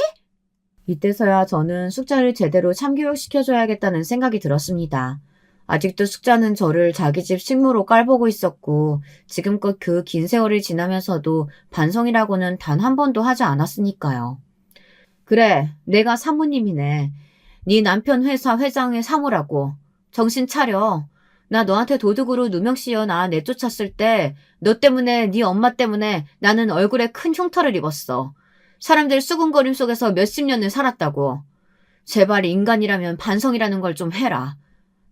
이때서야 저는 숙자를 제대로 참교육시켜줘야겠다는 생각이 들었습니다. 아직도 숙자는 저를 자기 집 식모로 깔보고 있었고 지금껏 그 긴 세월이 지나면서도 반성이라고는 단 한 번도 하지 않았으니까요. 그래, 내가 사모님이네. 네 남편 회사 회장의 사모라고. 정신 차려. 나 너한테 도둑으로 누명 씌워 나 내쫓았을 때 너 때문에 네 엄마 때문에 나는 얼굴에 큰 흉터를 입었어. 사람들 수군거림 속에서 몇십 년을 살았다고. 제발 인간이라면 반성이라는 걸 좀 해라.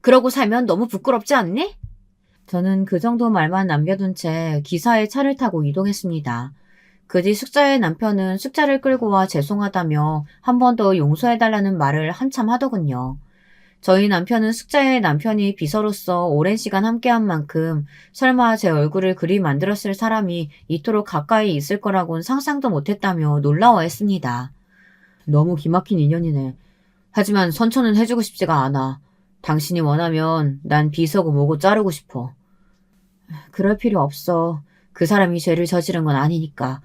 그러고 살면 너무 부끄럽지 않니? 저는 그 정도 말만 남겨둔 채 기사의 차를 타고 이동했습니다. 그 뒤 숙자의 남편은 숙자를 끌고 와 죄송하다며 한 번 더 용서해달라는 말을 한참 하더군요. 저희 남편은 숙자의 남편이 비서로서 오랜 시간 함께한 만큼 설마 제 얼굴을 그리 만들었을 사람이 이토록 가까이 있을 거라곤 상상도 못했다며 놀라워했습니다. 너무 기막힌 인연이네. 하지만 선처는 해주고 싶지가 않아. 당신이 원하면 난 비서고 뭐고 자르고 싶어. 그럴 필요 없어. 그 사람이 죄를 저지른 건 아니니까.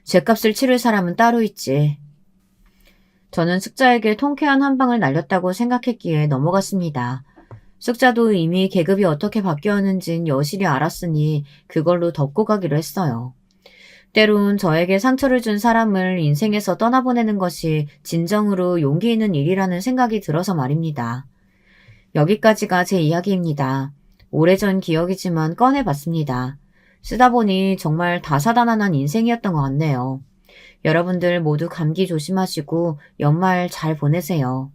죗값을 치를 사람은 따로 있지. 저는 숙자에게 통쾌한 한 방을 날렸다고 생각했기에 넘어갔습니다. 숙자도 이미 계급이 어떻게 바뀌었는진 여실히 알았으니 그걸로 덮고 가기로 했어요. 때론 저에게 상처를 준 사람을 인생에서 떠나보내는 것이 진정으로 용기 있는 일이라는 생각이 들어서 말입니다. 여기까지가 제 이야기입니다. 오래전 기억이지만 꺼내봤습니다. 쓰다 보니 정말 다사다난한 인생이었던 것 같네요. 여러분들 모두 감기 조심하시고 연말 잘 보내세요.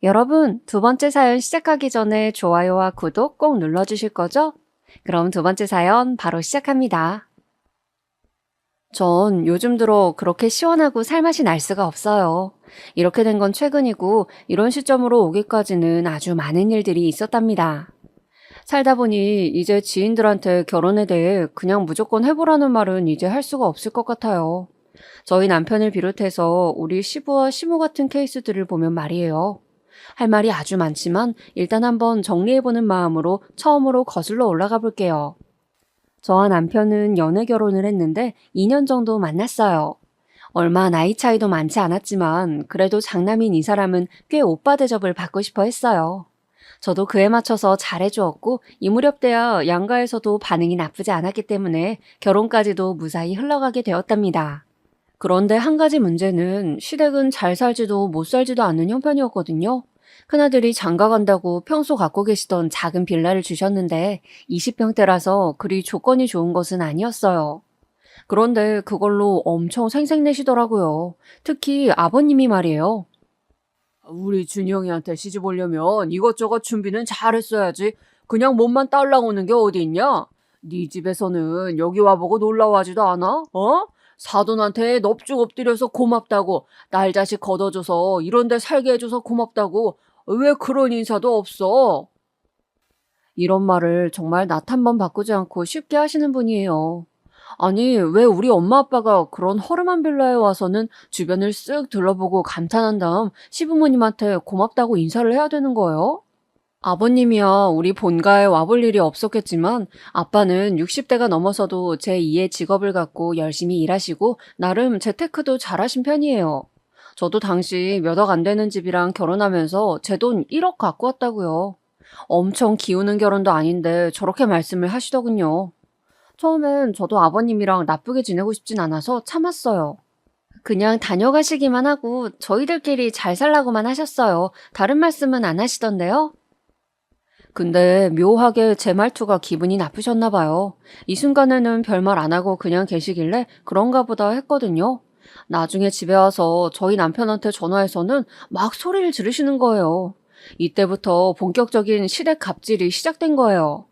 여러분, 두 번째 사연 시작하기 전에 좋아요와 구독 꼭 눌러주실 거죠? 그럼 두 번째 사연 바로 시작합니다. 전 요즘 들어 그렇게 시원하고 살맛이 날 수가 없어요. 이렇게 된 건 최근이고 이런 시점으로 오기까지는 아주 많은 일들이 있었답니다. 살다 보니 이제 지인들한테 결혼에 대해 그냥 무조건 해보라는 말은 이제 할 수가 없을 것 같아요. 저희 남편을 비롯해서 우리 시부와 시모 같은 케이스들을 보면 말이에요. 할 말이 아주 많지만 일단 한번 정리해보는 마음으로 처음으로 거슬러 올라가 볼게요. 저와 남편은 연애 결혼을 했는데 2년 정도 만났어요. 얼마 나이 차이도 많지 않았지만 그래도 장남인 이 사람은 꽤 오빠 대접을 받고 싶어 했어요. 저도 그에 맞춰서 잘해주었고 이 무렵 돼야 양가에서도 반응이 나쁘지 않았기 때문에 결혼까지도 무사히 흘러가게 되었답니다. 그런데 한 가지 문제는 시댁은 잘 살지도 못 살지도 않는 형편이었거든요. 큰아들이 장가 간다고 평소 갖고 계시던 작은 빌라를 주셨는데 20평대라서 그리 조건이 좋은 것은 아니었어요. 그런데 그걸로 엄청 생색내시더라고요. 특히 아버님이 말이에요. 우리 준영이한테 시집 오려면 이것저것 준비는 잘했어야지. 그냥 몸만 딸랑 오는 게 어디 있냐? 네 집에서는 여기 와보고 놀러와지도 않아? 어? 사돈한테 넙죽 엎드려서 고맙다고, 날 자식 걷어줘서 이런 데 살게 해줘서 고맙다고, 왜 그런 인사도 없어? 이런 말을 정말 낯 한 번 바꾸지 않고 쉽게 하시는 분이에요. 아니, 왜 우리 엄마 아빠가 그런 허름한 빌라에 와서는 주변을 쓱 둘러보고 감탄한 다음 시부모님한테 고맙다고 인사를 해야 되는 거예요? 아버님이야 우리 본가에 와볼 일이 없었겠지만 아빠는 60대가 넘어서도 제2의 직업을 갖고 열심히 일하시고 나름 재테크도 잘하신 편이에요. 저도 당시 몇 억 안 되는 집이랑 결혼하면서 제 돈 1억 갖고 왔다고요. 엄청 기우는 결혼도 아닌데 저렇게 말씀을 하시더군요. 처음엔 저도 아버님이랑 나쁘게 지내고 싶진 않아서 참았어요. 그냥 다녀가시기만 하고 저희들끼리 잘 살라고만 하셨어요. 다른 말씀은 안 하시던데요? 근데 묘하게 제 말투가 기분이 나쁘셨나 봐요. 이 순간에는 별말 안 하고 그냥 계시길래 그런가 보다 했거든요. 나중에 집에 와서 저희 남편한테 전화해서는 막 소리를 지르시는 거예요. 이때부터 본격적인 시댁 갑질이 시작된 거예요.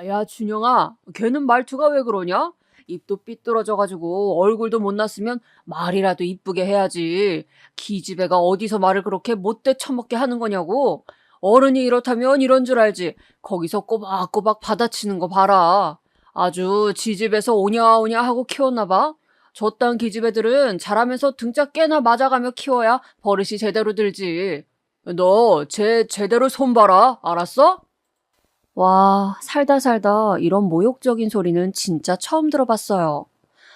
야, 준영아, 걔는 말투가 왜 그러냐? 입도 삐뚤어져가지고 얼굴도 못 났으면 말이라도 이쁘게 해야지. 기집애가 어디서 말을 그렇게 못돼 처먹게 하는 거냐고. 어른이 이렇다면 이런 줄 알지. 거기서 꼬박꼬박 받아치는 거 봐라. 아주 지집에서 오냐오냐 하고 키웠나 봐. 저딴 기집애들은 자라면서 등짝 깨나 맞아가며 키워야 버릇이 제대로 들지. 너 쟤 제대로 손봐라. 알았어? 와, 살다 살다 이런 모욕적인 소리는 진짜 처음 들어봤어요.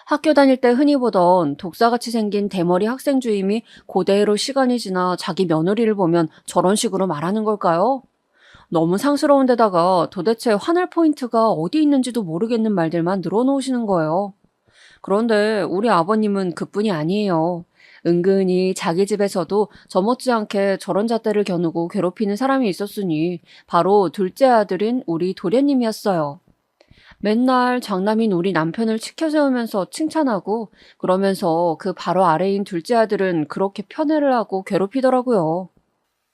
학교 다닐 때 흔히 보던 독사같이 생긴 대머리 학생 주임이 고대로 시간이 지나 자기 며느리를 보면 저런 식으로 말하는 걸까요? 너무 상스러운 데다가 도대체 화날 포인트가 어디 있는지도 모르겠는 말들만 늘어놓으시는 거예요. 그런데 우리 아버님은 그뿐이 아니에요. 은근히 자기 집에서도 저 못지않게 저런 잣대를 겨누고 괴롭히는 사람이 있었으니 바로 둘째 아들인 우리 도련님이었어요. 맨날 장남인 우리 남편을 치켜 세우면서 칭찬하고 그러면서 그 바로 아래인 둘째 아들은 그렇게 편애를 하고 괴롭히더라고요.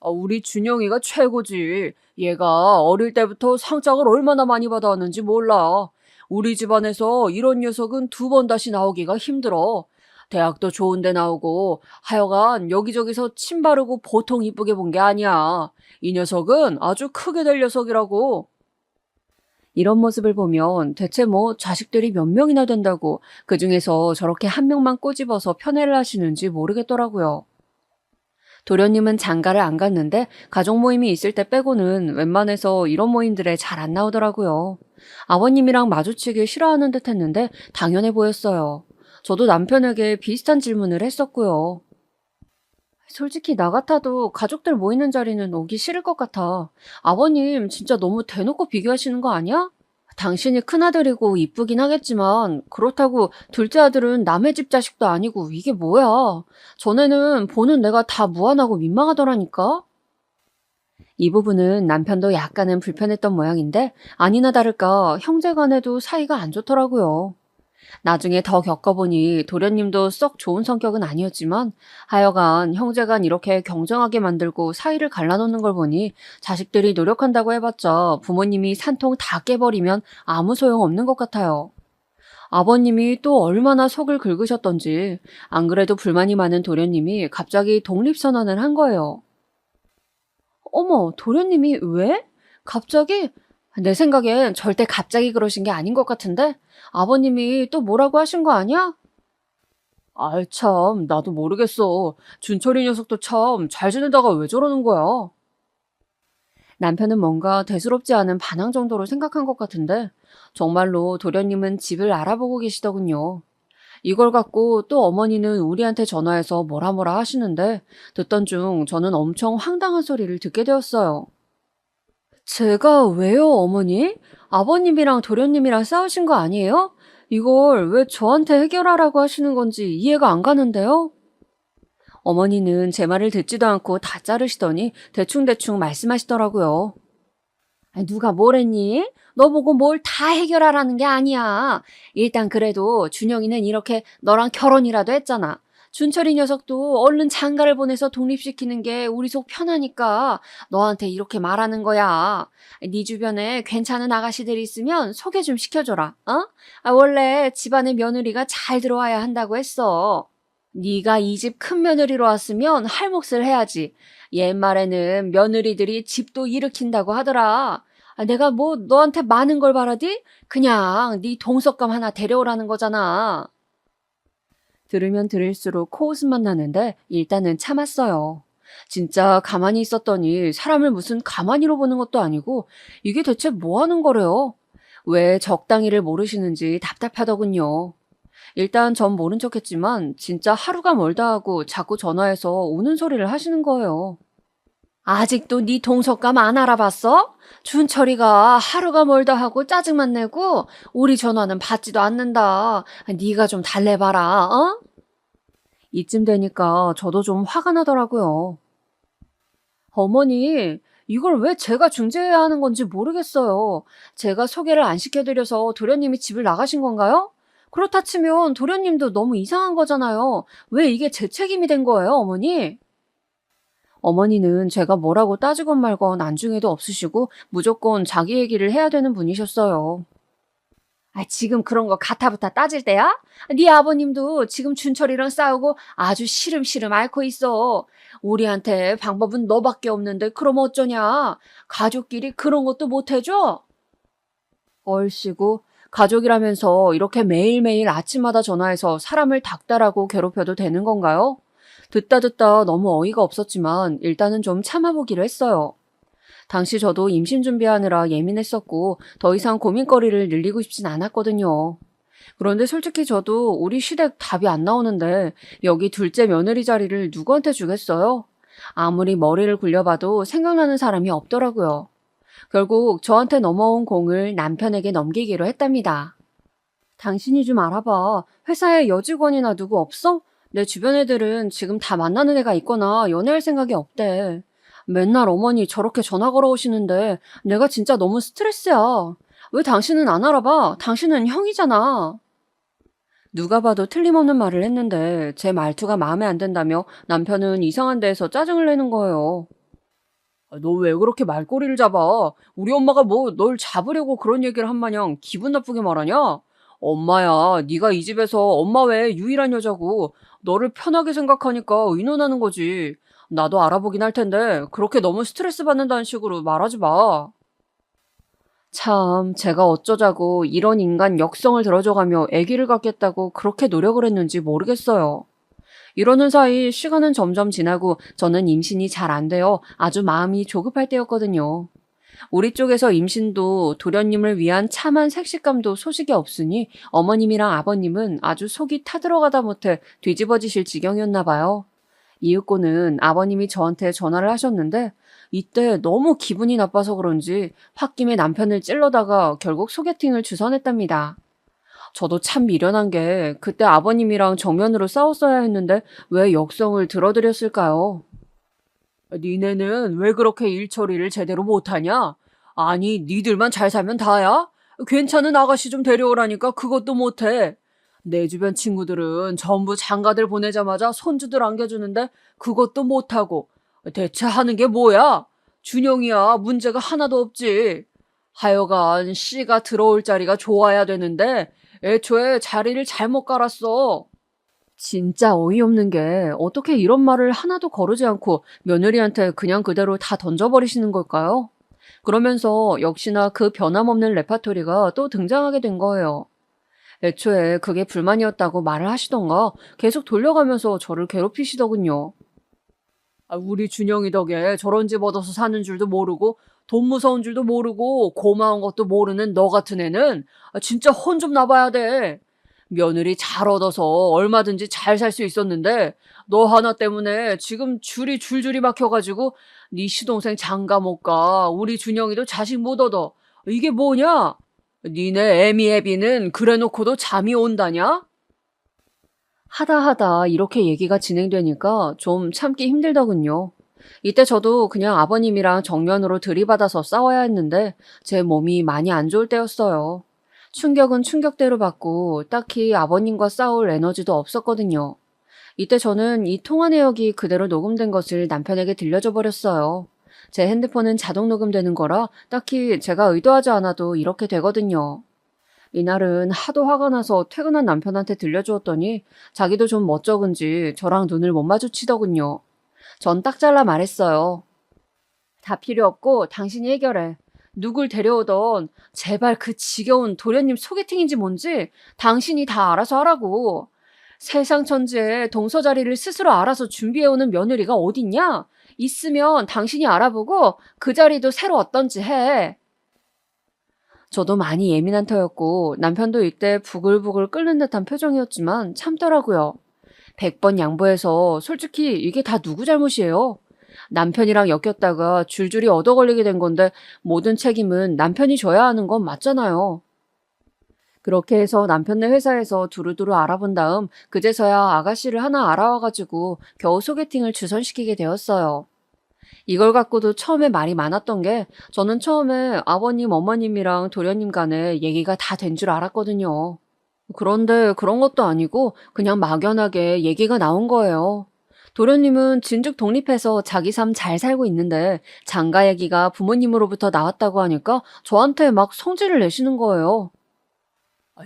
우리 준영이가 최고지. 얘가 어릴 때부터 상장을 얼마나 많이 받아왔는지 몰라. 우리 집안에서 이런 녀석은 두 번 다시 나오기가 힘들어. 대학도 좋은 데 나오고 하여간 여기저기서 침 바르고 보통 이쁘게 본 게 아니야. 이 녀석은 아주 크게 될 녀석이라고. 이런 모습을 보면 대체 뭐 자식들이 몇 명이나 된다고 그중에서 저렇게 한 명만 꼬집어서 편애를 하시는지 모르겠더라고요. 도련님은 장가를 안 갔는데 가족 모임이 있을 때 빼고는 웬만해서 이런 모임들에 잘 안 나오더라고요. 아버님이랑 마주치길 싫어하는 듯 했는데 당연해 보였어요. 저도 남편에게 비슷한 질문을 했었고요. 솔직히 나 같아도 가족들 모이는 자리는 오기 싫을 것 같아. 아버님 진짜 너무 대놓고 비교하시는 거 아니야? 당신이 큰아들이고 이쁘긴 하겠지만 그렇다고 둘째 아들은 남의 집 자식도 아니고 이게 뭐야. 전에는 보는 내가 다 무안하고 민망하더라니까. 이 부분은 남편도 약간은 불편했던 모양인데 아니나 다를까 형제간에도 사이가 안 좋더라고요. 나중에 더 겪어보니 도련님도 썩 좋은 성격은 아니었지만 하여간 형제간 이렇게 경쟁하게 만들고 사이를 갈라놓는 걸 보니 자식들이 노력한다고 해봤자 부모님이 산통 다 깨버리면 아무 소용없는 것 같아요. 아버님이 또 얼마나 속을 긁으셨던지 안 그래도 불만이 많은 도련님이 갑자기 독립선언을 한 거예요. 어머, 도련님이 왜? 갑자기? 내 생각엔 절대 갑자기 그러신 게 아닌 것 같은데? 아버님이 또 뭐라고 하신 거 아니야? 아이 참, 나도 모르겠어. 준철이 녀석도 참 잘 지내다가 왜 저러는 거야? 남편은 뭔가 대수롭지 않은 반항 정도로 생각한 것 같은데 정말로 도련님은 집을 알아보고 계시더군요. 이걸 갖고 또 어머니는 우리한테 전화해서 뭐라 뭐라 하시는데 듣던 중 저는 엄청 황당한 소리를 듣게 되었어요. 제가 왜요, 어머니? 아버님이랑 도련님이랑 싸우신 거 아니에요? 이걸 왜 저한테 해결하라고 하시는 건지 이해가 안 가는데요? 어머니는 제 말을 듣지도 않고 다 자르시더니 대충대충 말씀하시더라고요. 아니, 누가 뭐랬니? 너 보고 뭘 다 해결하라는 게 아니야. 일단 그래도 준영이는 이렇게 너랑 결혼이라도 했잖아. 준철이 녀석도 얼른 장가를 보내서 독립시키는 게 우리 속 편하니까 너한테 이렇게 말하는 거야. 네 주변에 괜찮은 아가씨들 있으면 소개 좀 시켜줘라. 어? 원래 집안에 며느리가 잘 들어와야 한다고 했어. 네가 이 집 큰 며느리로 왔으면 할 몫을 해야지. 옛말에는 며느리들이 집도 일으킨다고 하더라. 내가 뭐 너한테 많은 걸 바라디? 그냥 네 동석감 하나 데려오라는 거잖아. 들으면 들을수록 코웃음만 나는데 일단은 참았어요. 진짜 가만히 있었더니 사람을 무슨 가만히로 보는 것도 아니고 이게 대체 뭐 하는 거래요? 왜 적당히를 모르시는지 답답하더군요. 일단 전 모른 척했지만 진짜 하루가 멀다 하고 자꾸 전화해서 우는 소리를 하시는 거예요. 아직도 네 동석감 안 알아봤어? 준철이가 하루가 멀다 하고 짜증만 내고 우리 전화는 받지도 않는다. 네가 좀 달래봐라, 어? 이쯤 되니까 저도 좀 화가 나더라고요. 어머니, 이걸 왜 제가 중재해야 하는 건지 모르겠어요. 제가 소개를 안 시켜드려서 도련님이 집을 나가신 건가요? 그렇다 치면 도련님도 너무 이상한 거잖아요. 왜 이게 제 책임이 된 거예요, 어머니? 어머니는 제가 뭐라고 따지건 말건 안중에도 없으시고 무조건 자기 얘기를 해야 되는 분이셨어요. 지금 그런 거 가타부타 따질 때야? 네 아버님도 지금 준철이랑 싸우고 아주 시름시름 앓고 있어. 우리한테 방법은 너밖에 없는데 그럼 어쩌냐? 가족끼리 그런 것도 못 해줘? 얼씨구, 가족이라면서 이렇게 매일매일 아침마다 전화해서 사람을 닥달하고 괴롭혀도 되는 건가요? 듣다 듣다 너무 어이가 없었지만 일단은 좀 참아보기로 했어요. 당시 저도 임신 준비하느라 예민했었고 더 이상 고민거리를 늘리고 싶진 않았거든요. 그런데 솔직히 저도 우리 시댁 답이 안 나오는데 여기 둘째 며느리 자리를 누구한테 주겠어요? 아무리 머리를 굴려봐도 생각나는 사람이 없더라고요. 결국 저한테 넘어온 공을 남편에게 넘기기로 했답니다. 당신이 좀 알아봐. 회사에 여직원이나 누구 없어? 내 주변 애들은 지금 다 만나는 애가 있거나 연애할 생각이 없대. 맨날 어머니 저렇게 전화 걸어오시는데 내가 진짜 너무 스트레스야. 왜 당신은 안 알아봐? 당신은 형이잖아. 누가 봐도 틀림없는 말을 했는데 제 말투가 마음에 안 든다며 남편은 이상한 데에서 짜증을 내는 거예요. 너 왜 그렇게 말꼬리를 잡아? 우리 엄마가 뭐 널 잡으려고 그런 얘기를 한 마냥 기분 나쁘게 말하냐? 엄마야, 네가 이 집에서 엄마 외에 유일한 여자고 너를 편하게 생각하니까 의논하는 거지. 나도 알아보긴 할 텐데 그렇게 너무 스트레스 받는다는 식으로 말하지 마. 참, 제가 어쩌자고 이런 인간 역성을 들어줘가며 아기를 갖겠다고 그렇게 노력을 했는지 모르겠어요. 이러는 사이 시간은 점점 지나고 저는 임신이 잘 안 되어 아주 마음이 조급할 때였거든요. 우리 쪽에서 임신도 도련님을 위한 참한 색식감도 소식이 없으니 어머님이랑 아버님은 아주 속이 타들어가다 못해 뒤집어지실 지경이었나 봐요. 이윽고는 아버님이 저한테 전화를 하셨는데 이때 너무 기분이 나빠서 그런지 홧김에 남편을 찔러다가 결국 소개팅을 주선했답니다. 저도 참 미련한 게 그때 아버님이랑 정면으로 싸웠어야 했는데 왜 역성을 들어드렸을까요? 니네는 왜 그렇게 일 처리를 제대로 못하냐? 아니, 니들만 잘 살면 다야? 괜찮은 아가씨 좀 데려오라니까 그것도 못해. 내 주변 친구들은 전부 장가들 보내자마자 손주들 안겨주는데 그것도 못하고 대체 하는 게 뭐야? 준영이야 문제가 하나도 없지. 하여간 씨가 들어올 자리가 좋아야 되는데 애초에 자리를 잘못 깔았어. 진짜 어이없는 게 어떻게 이런 말을 하나도 거르지 않고 며느리한테 그냥 그대로 다 던져버리시는 걸까요? 그러면서 역시나 그 변함없는 레파토리가 또 등장하게 된 거예요. 애초에 그게 불만이었다고 말을 하시던가 계속 돌려가면서 저를 괴롭히시더군요. 우리 준영이 덕에 저런 집 얻어서 사는 줄도 모르고 돈 무서운 줄도 모르고 고마운 것도 모르는 너 같은 애는 진짜 혼 좀 나봐야 돼. 며느리 잘 얻어서 얼마든지 잘 살 수 있었는데 너 하나 때문에 지금 줄이 줄줄이 막혀가지고 네 시동생 장가 못 가. 우리 준영이도 자식 못 얻어. 이게 뭐냐? 니네 애미애비는 그래놓고도 잠이 온다냐? 하다 이렇게 얘기가 진행되니까 좀 참기 힘들더군요. 이때 저도 그냥 아버님이랑 정면으로 들이받아서 싸워야 했는데 제 몸이 많이 안 좋을 때였어요. 충격은 충격대로 받고 딱히 아버님과 싸울 에너지도 없었거든요. 이때 저는 이 통화 내역이 그대로 녹음된 것을 남편에게 들려줘 버렸어요. 제 핸드폰은 자동 녹음되는 거라 딱히 제가 의도하지 않아도 이렇게 되거든요. 이날은 하도 화가 나서 퇴근한 남편한테 들려주었더니 자기도 좀 멋쩍은지 저랑 눈을 못 마주치더군요. 전 딱 잘라 말했어요. 다 필요 없고 당신이 해결해. 누굴 데려오던 제발 그 지겨운 도련님 소개팅인지 뭔지 당신이 다 알아서 하라고. 세상 천지에 동서자리를 스스로 알아서 준비해오는 며느리가 어딨냐? 있으면 당신이 알아보고 그 자리도 새로 얻던지 해. 저도 많이 예민한 터였고 남편도 이때 부글부글 끓는 듯한 표정이었지만 참더라고요. 100번 양보해서 솔직히 이게 다 누구 잘못이에요? 남편이랑 엮였다가 줄줄이 얻어 걸리게 된 건데 모든 책임은 남편이 져야 하는 건 맞잖아요. 그렇게 해서 남편네 회사에서 두루두루 알아본 다음 그제서야 아가씨를 하나 알아와가지고 겨우 소개팅을 주선시키게 되었어요. 이걸 갖고도 처음에 말이 많았던 게 저는 처음에 아버님, 어머님이랑 도련님 간에 얘기가 다 된 줄 알았거든요. 그런데 그런 것도 아니고 그냥 막연하게 얘기가 나온 거예요. 도련님은 진즉 독립해서 자기 삶 잘 살고 있는데 장가 얘기가 부모님으로부터 나왔다고 하니까 저한테 막 성질을 내시는 거예요.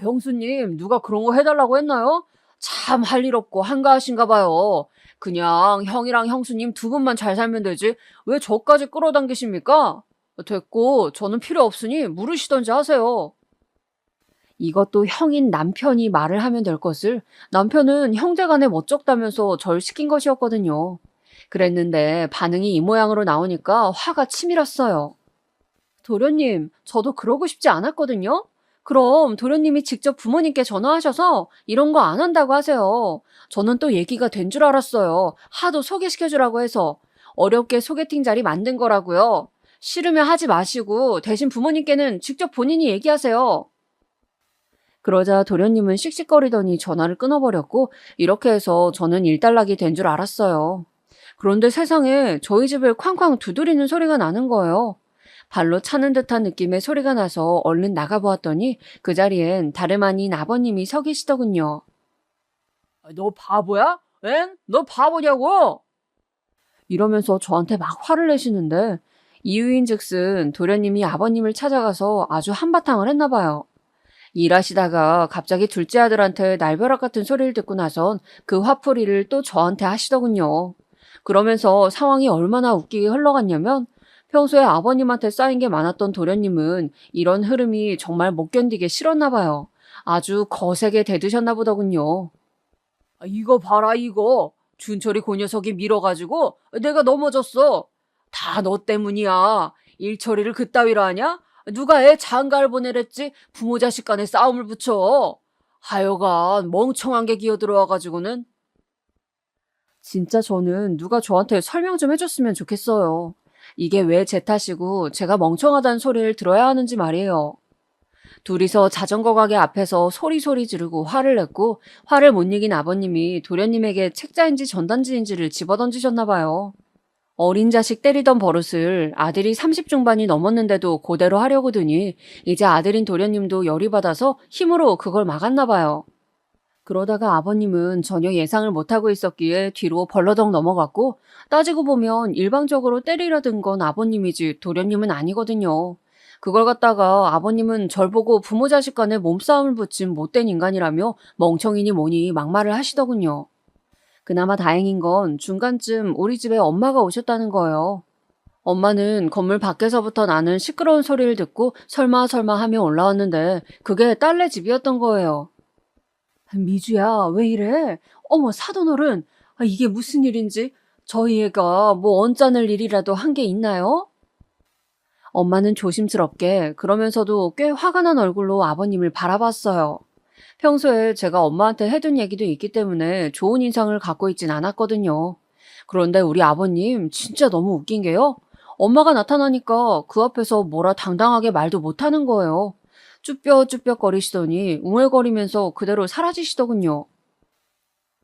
형수님, 누가 그런 거 해달라고 했나요? 참 할 일 없고 한가하신가 봐요. 그냥 형이랑 형수님 두 분만 잘 살면 되지 왜 저까지 끌어당기십니까? 됐고 저는 필요 없으니 물으시던지 하세요. 이것도 형인 남편이 말을 하면 될 것을 남편은 형제간에 멋쩍다면서 절 시킨 것이었거든요. 그랬는데 반응이 이 모양으로 나오니까 화가 치밀었어요. 도련님, 저도 그러고 싶지 않았거든요. 그럼 도련님이 직접 부모님께 전화하셔서 이런 거 안 한다고 하세요. 저는 또 얘기가 된 줄 알았어요. 하도 소개시켜주라고 해서. 어렵게 소개팅 자리 만든 거라고요. 싫으면 하지 마시고 대신 부모님께는 직접 본인이 얘기하세요. 그러자 도련님은 씩씩거리더니 전화를 끊어버렸고 이렇게 해서 저는 일단락이 된 줄 알았어요. 그런데 세상에 저희 집을 쾅쾅 두드리는 소리가 나는 거예요. 발로 차는 듯한 느낌의 소리가 나서 얼른 나가보았더니 그 자리엔 다름 아닌 아버님이 서 계시더군요. 너 바보야? 엥? 너 바보냐고? 이러면서 저한테 막 화를 내시는데 이유인즉슨 도련님이 아버님을 찾아가서 아주 한바탕을 했나 봐요. 일하시다가 갑자기 둘째 아들한테 날벼락 같은 소리를 듣고 나선 그 화풀이를 또 저한테 하시더군요. 그러면서 상황이 얼마나 웃기게 흘러갔냐면 평소에 아버님한테 쌓인 게 많았던 도련님은 이런 흐름이 정말 못 견디게 싫었나 봐요. 아주 거세게 대드셨나 보더군요. 이거 봐라 이거. 준철이 그 녀석이 밀어가지고 내가 넘어졌어. 다 너 때문이야. 일 처리를 그따위로 하냐? 누가 애 장가를 보내랬지 부모 자식 간에 싸움을 붙여. 하여간 멍청한 게 기어들어와가지고는. 진짜 저는 누가 저한테 설명 좀 해줬으면 좋겠어요. 이게 왜 제 탓이고 제가 멍청하다는 소리를 들어야 하는지 말이에요. 둘이서 자전거 가게 앞에서 소리소리 지르고 화를 냈고 화를 못 이긴 아버님이 도련님에게 책자인지 전단지인지를 집어던지셨나 봐요. 어린 자식 때리던 버릇을 아들이 30 중반이 넘었는데도 그대로 하려고 드니 이제 아들인 도련님도 열이 받아서 힘으로 그걸 막았나 봐요. 그러다가 아버님은 전혀 예상을 못하고 있었기에 뒤로 벌러덩 넘어갔고 따지고 보면 일방적으로 때리려 든 건 아버님이지 도련님은 아니거든요. 그걸 갖다가 아버님은 절 보고 부모 자식 간에 몸싸움을 붙인 못된 인간이라며 멍청이니 뭐니 막말을 하시더군요. 그나마 다행인 건 중간쯤 우리 집에 엄마가 오셨다는 거예요. 엄마는 건물 밖에서부터 나는 시끄러운 소리를 듣고 설마 하며 올라왔는데 그게 딸네 집이었던 거예요. 미주야, 왜 이래? 어머, 사돈어른. 이게 무슨 일인지? 저희 애가 뭐 언짢을 일이라도 한 게 있나요? 엄마는 조심스럽게 그러면서도 꽤 화가 난 얼굴로 아버님을 바라봤어요. 평소에 제가 엄마한테 해둔 얘기도 있기 때문에 좋은 인상을 갖고 있진 않았거든요. 그런데 우리 아버님 진짜 너무 웃긴 게요. 엄마가 나타나니까 그 앞에서 뭐라 당당하게 말도 못하는 거예요. 쭈뼛쭈뼛거리시더니 웅얼거리면서 그대로 사라지시더군요.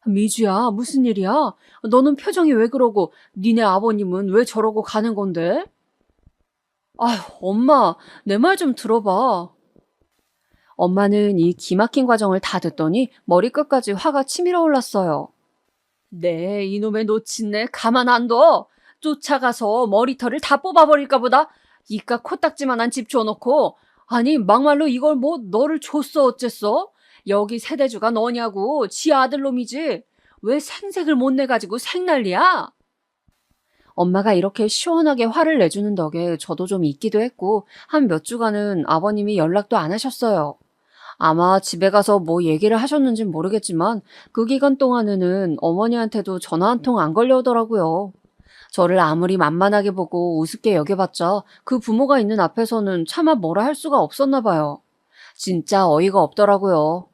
미주야, 무슨 일이야? 너는 표정이 왜 그러고 니네 아버님은 왜 저러고 가는 건데? 아휴, 엄마, 내 말 좀 들어봐. 엄마는 이 기막힌 과정을 다 듣더니 머리끝까지 화가 치밀어 올랐어요. 네, 이놈의 노친네 가만 안 둬. 쫓아가서 머리털을 다 뽑아버릴까 보다. 이깟 코딱지만한 집 줘놓고 아니 막말로 이걸 뭐 너를 줬어 어쨌어? 여기 세대주가 너냐고 지 아들놈이지. 왜 생색을 못 내가지고 생난리야? 엄마가 이렇게 시원하게 화를 내주는 덕에 저도 좀 있기도 했고 한 몇 주간은 아버님이 연락도 안 하셨어요. 아마 집에 가서 뭐 얘기를 하셨는진 모르겠지만 그 기간 동안에는 어머니한테도 전화 한 통 안 걸려오더라고요. 저를 아무리 만만하게 보고 우습게 여겨봤자 그 부모가 있는 앞에서는 차마 뭐라 할 수가 없었나 봐요. 진짜 어이가 없더라고요.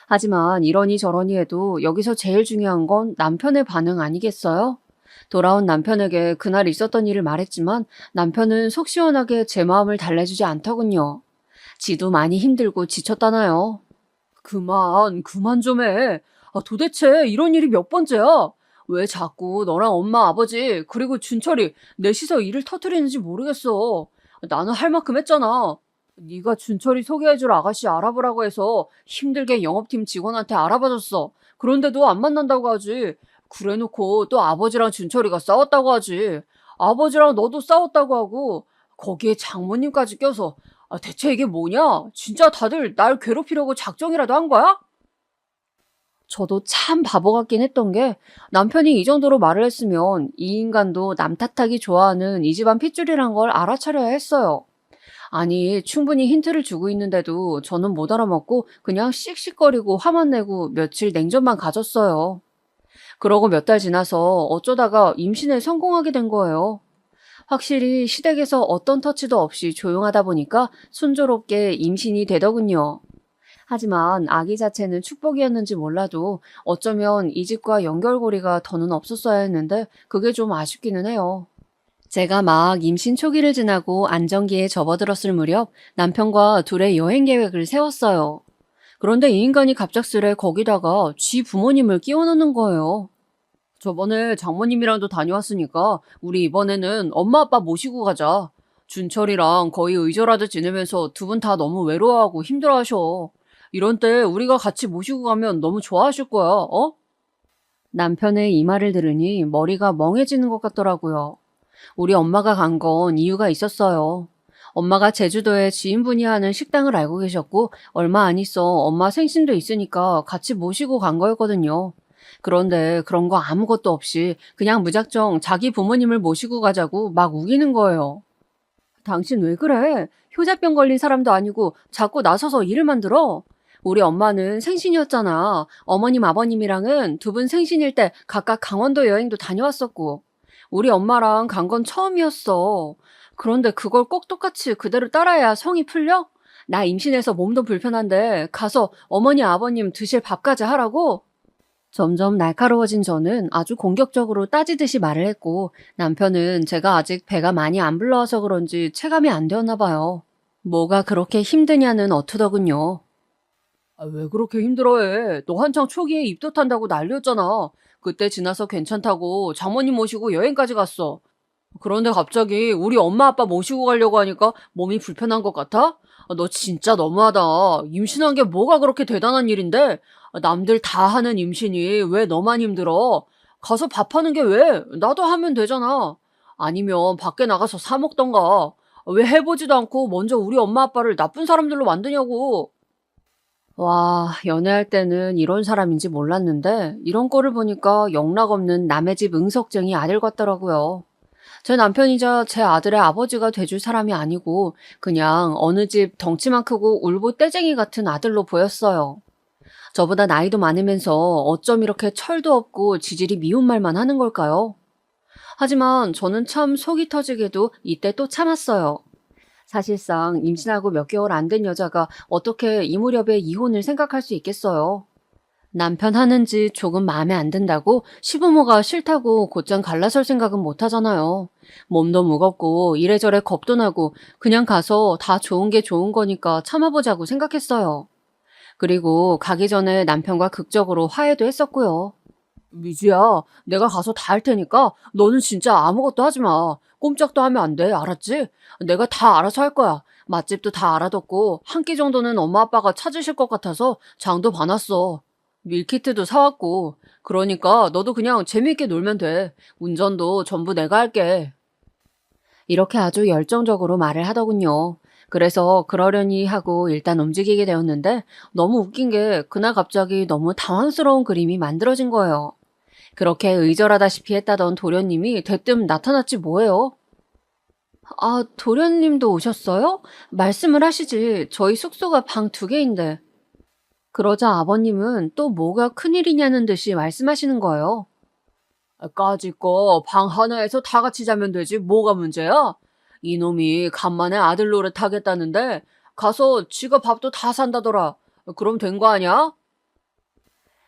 하지만 이러니 저러니 해도 여기서 제일 중요한 건 남편의 반응 아니겠어요? 돌아온 남편에게 그날 있었던 일을 말했지만 남편은 속 시원하게 제 마음을 달래주지 않더군요. 지도 많이 힘들고 지쳤다나요. 그만 좀 해. 도대체 이런 일이 몇 번째야? 왜 자꾸 너랑 엄마, 아버지, 그리고 준철이 넷이서 일을 터뜨리는지 모르겠어. 나는 할 만큼 했잖아. 네가 준철이 소개해줄 아가씨 알아보라고 해서 힘들게 영업팀 직원한테 알아봐줬어. 그런데도 안 만난다고 하지. 그래놓고 또 아버지랑 준철이가 싸웠다고 하지. 아버지랑 너도 싸웠다고 하고 거기에 장모님까지 껴서 대체 이게 뭐냐? 진짜 다들 날 괴롭히려고 작정이라도 한 거야? 저도 참 바보 같긴 했던 게 남편이 이 정도로 말을 했으면 이 인간도 남 탓하기 좋아하는 이 집안 핏줄이란 걸 알아차려야 했어요. 아니, 충분히 힌트를 주고 있는데도 저는 못 알아먹고 그냥 씩씩거리고 화만 내고 며칠 냉전만 가졌어요. 그러고 몇 달 지나서 어쩌다가 임신에 성공하게 된 거예요. 확실히 시댁에서 어떤 터치도 없이 조용하다 보니까 순조롭게 임신이 되더군요. 하지만 아기 자체는 축복이었는지 몰라도 어쩌면 이 집과 연결고리가 더는 없었어야 했는데 그게 좀 아쉽기는 해요. 제가 막 임신 초기를 지나고 안정기에 접어들었을 무렵 남편과 둘의 여행 계획을 세웠어요. 그런데 이 인간이 갑작스레 거기다가 지 부모님을 끼워 넣는 거예요. 저번에 장모님이랑도 다녀왔으니까 우리 이번에는 엄마 아빠 모시고 가자. 준철이랑 거의 의절하듯 지내면서 두 분 다 너무 외로워하고 힘들어하셔. 이런 때 우리가 같이 모시고 가면 너무 좋아하실 거야, 어? 남편의 이 말을 들으니 머리가 멍해지는 것 같더라고요. 우리 엄마가 간 건 이유가 있었어요. 엄마가 제주도에 지인분이 하는 식당을 알고 계셨고 얼마 안 있어 엄마 생신도 있으니까 같이 모시고 간 거였거든요. 그런데 그런 거 아무것도 없이 그냥 무작정 자기 부모님을 모시고 가자고 막 우기는 거예요. 당신 왜 그래? 효자병 걸린 사람도 아니고 자꾸 나서서 일을 만들어? 우리 엄마는 생신이었잖아. 어머님, 아버님이랑은 두 분 생신일 때 각각 강원도 여행도 다녀왔었고. 우리 엄마랑 간 건 처음이었어. 그런데 그걸 꼭 똑같이 그대로 따라야 성이 풀려? 나 임신해서 몸도 불편한데 가서 어머니, 아버님 드실 밥까지 하라고? 점점 날카로워진 저는 아주 공격적으로 따지듯이 말을 했고 남편은 제가 아직 배가 많이 안 불러와서 그런지 체감이 안 되었나 봐요. 뭐가 그렇게 힘드냐는 어투더군요. 왜 그렇게 힘들어해? 너 한창 초기에 입도 탄다고 난리였잖아. 그때 지나서 괜찮다고 장모님 모시고 여행까지 갔어. 그런데 갑자기 우리 엄마 아빠 모시고 가려고 하니까 몸이 불편한 것 같아? 너 진짜 너무하다. 임신한 게 뭐가 그렇게 대단한 일인데? 남들 다 하는 임신이 왜 너만 힘들어? 가서 밥하는 게 왜? 나도 하면 되잖아. 아니면 밖에 나가서 사 먹던가. 왜 해보지도 않고 먼저 우리 엄마 아빠를 나쁜 사람들로 만드냐고. 와, 연애할 때는 이런 사람인지 몰랐는데 이런 꼴을 보니까 영락없는 남의 집 응석쟁이 아들 같더라고요. 제 남편이자 제 아들의 아버지가 돼줄 사람이 아니고 그냥 어느 집 덩치만 크고 울보 떼쟁이 같은 아들로 보였어요. 저보다 나이도 많으면서 어쩜 이렇게 철도 없고 지질이 미운 말만 하는 걸까요? 하지만 저는 참 속이 터지게도 이때 또 참았어요. 사실상 임신하고 몇 개월 안 된 여자가 어떻게 이 무렵에 이혼을 생각할 수 있겠어요. 남편 하는 짓 조금 마음에 안 든다고 시부모가 싫다고 곧장 갈라설 생각은 못 하잖아요. 몸도 무겁고 이래저래 겁도 나고 그냥 가서 다 좋은 게 좋은 거니까 참아보자고 생각했어요. 그리고 가기 전에 남편과 극적으로 화해도 했었고요. 미주야, 내가 가서 다 할 테니까 너는 진짜 아무것도 하지 마. 꼼짝도 하면 안 돼, 알았지? 내가 다 알아서 할 거야. 맛집도 다 알아뒀고 한 끼 정도는 엄마 아빠가 찾으실 것 같아서 장도 봐놨어. 밀키트도 사왔고. 그러니까 너도 그냥 재미있게 놀면 돼. 운전도 전부 내가 할게. 이렇게 아주 열정적으로 말을 하더군요. 그래서 그러려니 하고 일단 움직이게 되었는데 너무 웃긴 게 그날 갑자기 너무 당황스러운 그림이 만들어진 거예요. 그렇게 의절하다시피 했다던 도련님이 대뜸 나타났지 뭐예요? 아, 도련님도 오셨어요? 말씀을 하시지. 저희 숙소가 방 2개인데. 그러자 아버님은 또 뭐가 큰일이냐는 듯이 말씀하시는 거예요. 까짓 거 방 하나에서 다 같이 자면 되지 뭐가 문제야? 이놈이 간만에 아들 노릇 하겠다는데 가서 지가 밥도 다 산다더라. 그럼 된 거 아니야?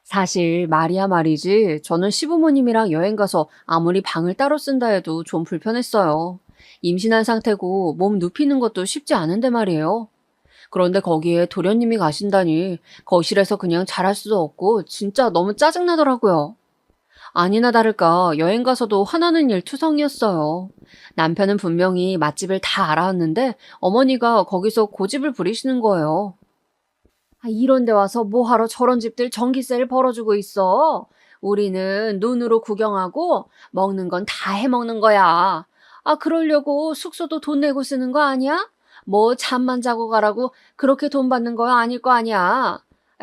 사실 말이야 말이지 저는 시부모님이랑 여행 가서 아무리 방을 따로 쓴다 해도 좀 불편했어요. 임신한 상태고 몸 눕히는 것도 쉽지 않은데 말이에요. 그런데 거기에 도련님이 가신다니 거실에서 그냥 잘할 수도 없고 진짜 너무 짜증나더라고요. 아니나 다를까 여행 가서도 화나는 일 투성이었어요. 남편은 분명히 맛집을 다 알아왔는데 어머니가 거기서 고집을 부리시는 거예요. 이런 데 와서 뭐하러 저런 집들 전기세를 벌어주고 있어? 우리는 눈으로 구경하고 먹는 건 다 해먹는 거야. 아, 그러려고 숙소도 돈 내고 쓰는 거 아니야? 뭐 잠만 자고 가라고 그렇게 돈 받는 거 아닐 거 아니야.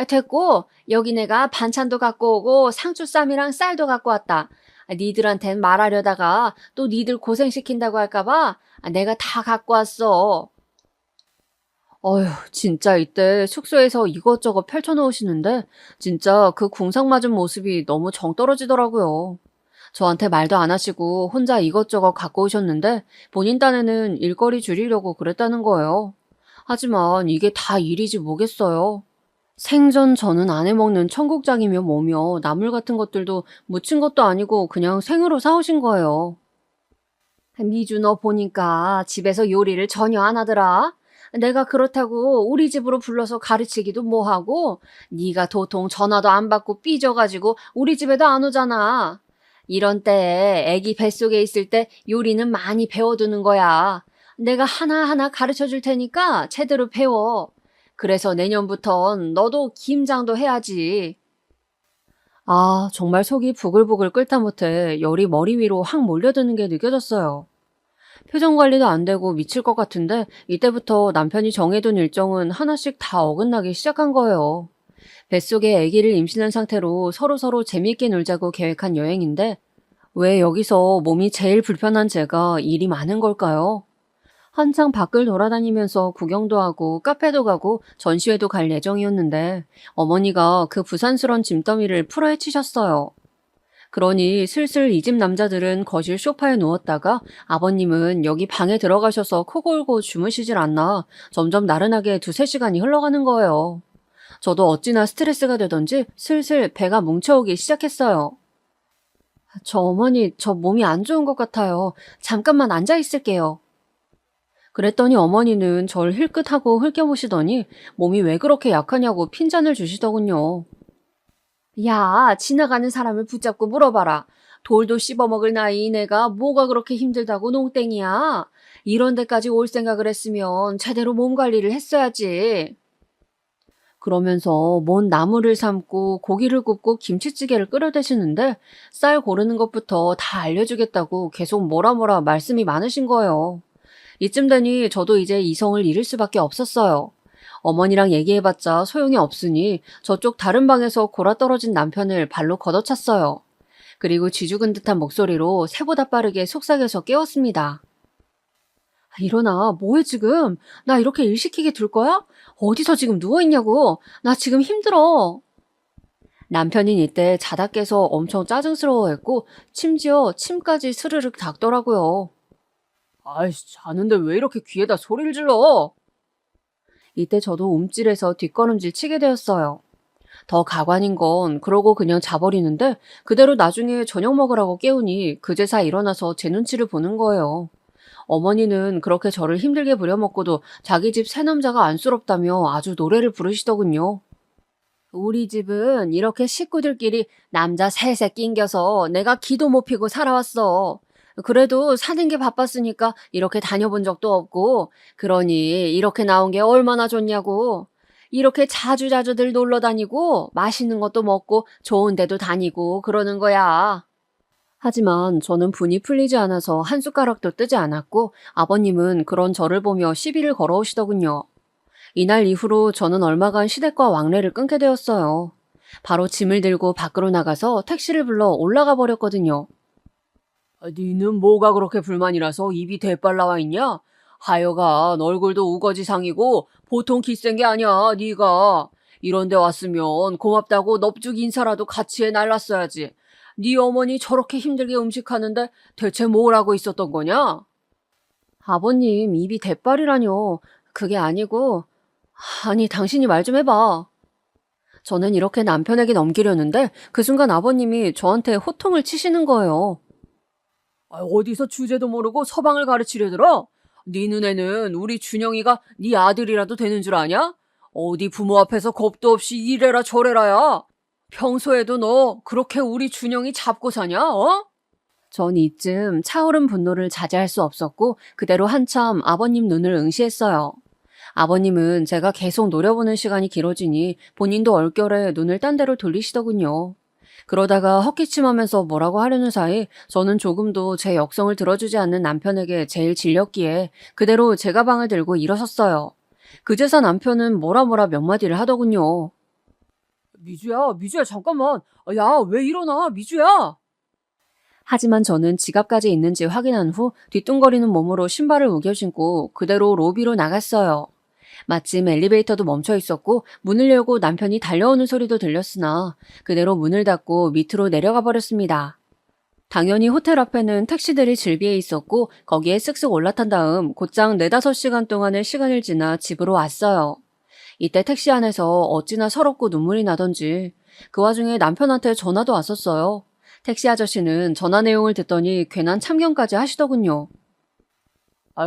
됐고 여기 내가 반찬도 갖고 오고 상추쌈이랑 쌀도 갖고 왔다. 니들한텐 말하려다가 또 니들 고생시킨다고 할까 봐 내가 다 갖고 왔어. 어휴, 진짜 이때 숙소에서 이것저것 펼쳐놓으시는데 진짜 그 궁상 맞은 모습이 너무 정 떨어지더라고요. 저한테 말도 안 하시고 혼자 이것저것 갖고 오셨는데 본인 딴에는 일거리 줄이려고 그랬다는 거예요. 하지만 이게 다 일이지 뭐겠어요. 생전 저는 안 해먹는 청국장이며 뭐며 나물 같은 것들도 무친 것도 아니고 그냥 생으로 사오신 거예요. 미주 너 보니까 집에서 요리를 전혀 안 하더라. 내가 그렇다고 우리 집으로 불러서 가르치기도 뭐하고 네가 도통 전화도 안 받고 삐져가지고 우리 집에도 안 오잖아. 이런 때에 애기 뱃속에 있을 때 요리는 많이 배워두는 거야. 내가 하나하나 가르쳐 줄 테니까 제대로 배워. 그래서 내년부턴 너도 김장도 해야지. 아, 정말 속이 부글부글 끓다 못해 열이 머리 위로 확 몰려드는 게 느껴졌어요. 표정 관리도 안 되고 미칠 것 같은데 이때부터 남편이 정해둔 일정은 하나씩 다 어긋나기 시작한 거예요. 뱃속에 아기를 임신한 상태로 서로서로 재미있게 놀자고 계획한 여행인데 왜 여기서 몸이 제일 불편한 제가 일이 많은 걸까요? 한창 밖을 돌아다니면서 구경도 하고 카페도 가고 전시회도 갈 예정이었는데 어머니가 그 부산스런 짐더미를 풀어헤치셨어요. 그러니 슬슬 이 집 남자들은 거실 소파에 누웠다가 아버님은 여기 방에 들어가셔서 코 골고 주무시질 않나 점점 나른하게 2~3시간이 흘러가는 거예요. 저도 어찌나 스트레스가 되던지 슬슬 배가 뭉쳐오기 시작했어요. 저 어머니, 저 몸이 안 좋은 것 같아요. 잠깐만 앉아 있을게요. 그랬더니 어머니는 절 힐끗하고 흘겨보시더니 몸이 왜 그렇게 약하냐고 핀잔을 주시더군요. 야, 지나가는 사람을 붙잡고 물어봐라. 돌도 씹어먹을 나이 내가 뭐가 그렇게 힘들다고 농땡이야. 이런 데까지 올 생각을 했으면 제대로 몸 관리를 했어야지. 그러면서 먼 나물을 삶고 고기를 굽고 김치찌개를 끓여대시는데 쌀 고르는 것부터 다 알려주겠다고 계속 뭐라 말씀이 많으신 거예요. 이쯤 되니 저도 이제 이성을 잃을 수밖에 없었어요. 어머니랑 얘기해봤자 소용이 없으니 저쪽 다른 방에서 골아떨어진 남편을 발로 걷어찼어요. 그리고 쥐죽은 듯한 목소리로 새보다 빠르게 속삭여서 깨웠습니다. 일어나, 뭐해 지금? 나 이렇게 일 시키게 둘 거야? 어디서 지금 누워있냐고? 나 지금 힘들어. 남편인 이때 자다 깨서 엄청 짜증스러워했고 심지어 침까지 스르륵 닥더라고요. 아이씨, 자는데 왜 이렇게 귀에다 소리를 질러? 이때 저도 움찔해서 뒷걸음질 치게 되었어요. 더 가관인 건 그러고 그냥 자버리는데 그대로 나중에 저녁 먹으라고 깨우니 그제서 일어나서 제 눈치를 보는 거예요. 어머니는 그렇게 저를 힘들게 부려먹고도 자기 집 새남자가 안쓰럽다며 아주 노래를 부르시더군요. 우리 집은 이렇게 식구들끼리 남자 셋에 낑겨서 내가 기도 못 피고 살아왔어. 그래도 사는 게 바빴으니까 이렇게 다녀본 적도 없고, 그러니 이렇게 나온 게 얼마나 좋냐고. 이렇게 자주자주들 놀러 다니고, 맛있는 것도 먹고, 좋은 데도 다니고, 그러는 거야. 하지만 저는 분이 풀리지 않아서 한 숟가락도 뜨지 않았고, 아버님은 그런 저를 보며 시비를 걸어오시더군요. 이날 이후로 저는 얼마간 시댁과 왕래를 끊게 되었어요. 바로 짐을 들고 밖으로 나가서 택시를 불러 올라가 버렸거든요. 니는 뭐가 그렇게 불만이라서 입이 대빨 나와 있냐? 하여간 얼굴도 우거지상이고 보통 기센 게 아니야, 네가. 이런 데 왔으면 고맙다고 넙죽 인사라도 같이 해 날랐어야지. 네 어머니 저렇게 힘들게 음식하는데 대체 뭘 하고 있었던 거냐? 아버님, 입이 대빨이라뇨. 그게 아니고, 아니, 당신이 말 좀 해봐. 저는 이렇게 남편에게 넘기려는데 그 순간 아버님이 저한테 호통을 치시는 거예요. 어디서 주제도 모르고 서방을 가르치려 들어? 네 눈에는 우리 준영이가 네 아들이라도 되는 줄 아냐? 어디 부모 앞에서 겁도 없이 이래라 저래라야. 평소에도 너 그렇게 우리 준영이 잡고 사냐? 어? 전 이쯤 차오른 분노를 자제할 수 없었고 그대로 한참 아버님 눈을 응시했어요. 아버님은 제가 계속 노려보는 시간이 길어지니 본인도 얼결에 눈을 딴 데로 돌리시더군요. 그러다가 헛기침하면서 뭐라고 하려는 사이 저는 조금도 제 역성을 들어주지 않는 남편에게 제일 질렸기에 그대로 제 가방을 들고 일어섰어요. 그제서 남편은 뭐라 몇 마디를 하더군요. 미주야, 잠깐만. 야, 왜 일어나, 미주야? 하지만 저는 지갑까지 있는지 확인한 후 뒤뚱거리는 몸으로 신발을 우겨 신고 그대로 로비로 나갔어요. 마침 엘리베이터도 멈춰 있었고 문을 열고 남편이 달려오는 소리도 들렸으나 그대로 문을 닫고 밑으로 내려가 버렸습니다. 당연히 호텔 앞에는 택시들이 질비해 있었고 거기에 쓱쓱 올라탄 다음 곧장 4-5시간 동안의 시간을 지나 집으로 왔어요. 이때 택시 안에서 어찌나 서럽고 눈물이 나던지 그 와중에 남편한테 전화도 왔었어요. 택시 아저씨는 전화 내용을 듣더니 괜한 참견까지 하시더군요.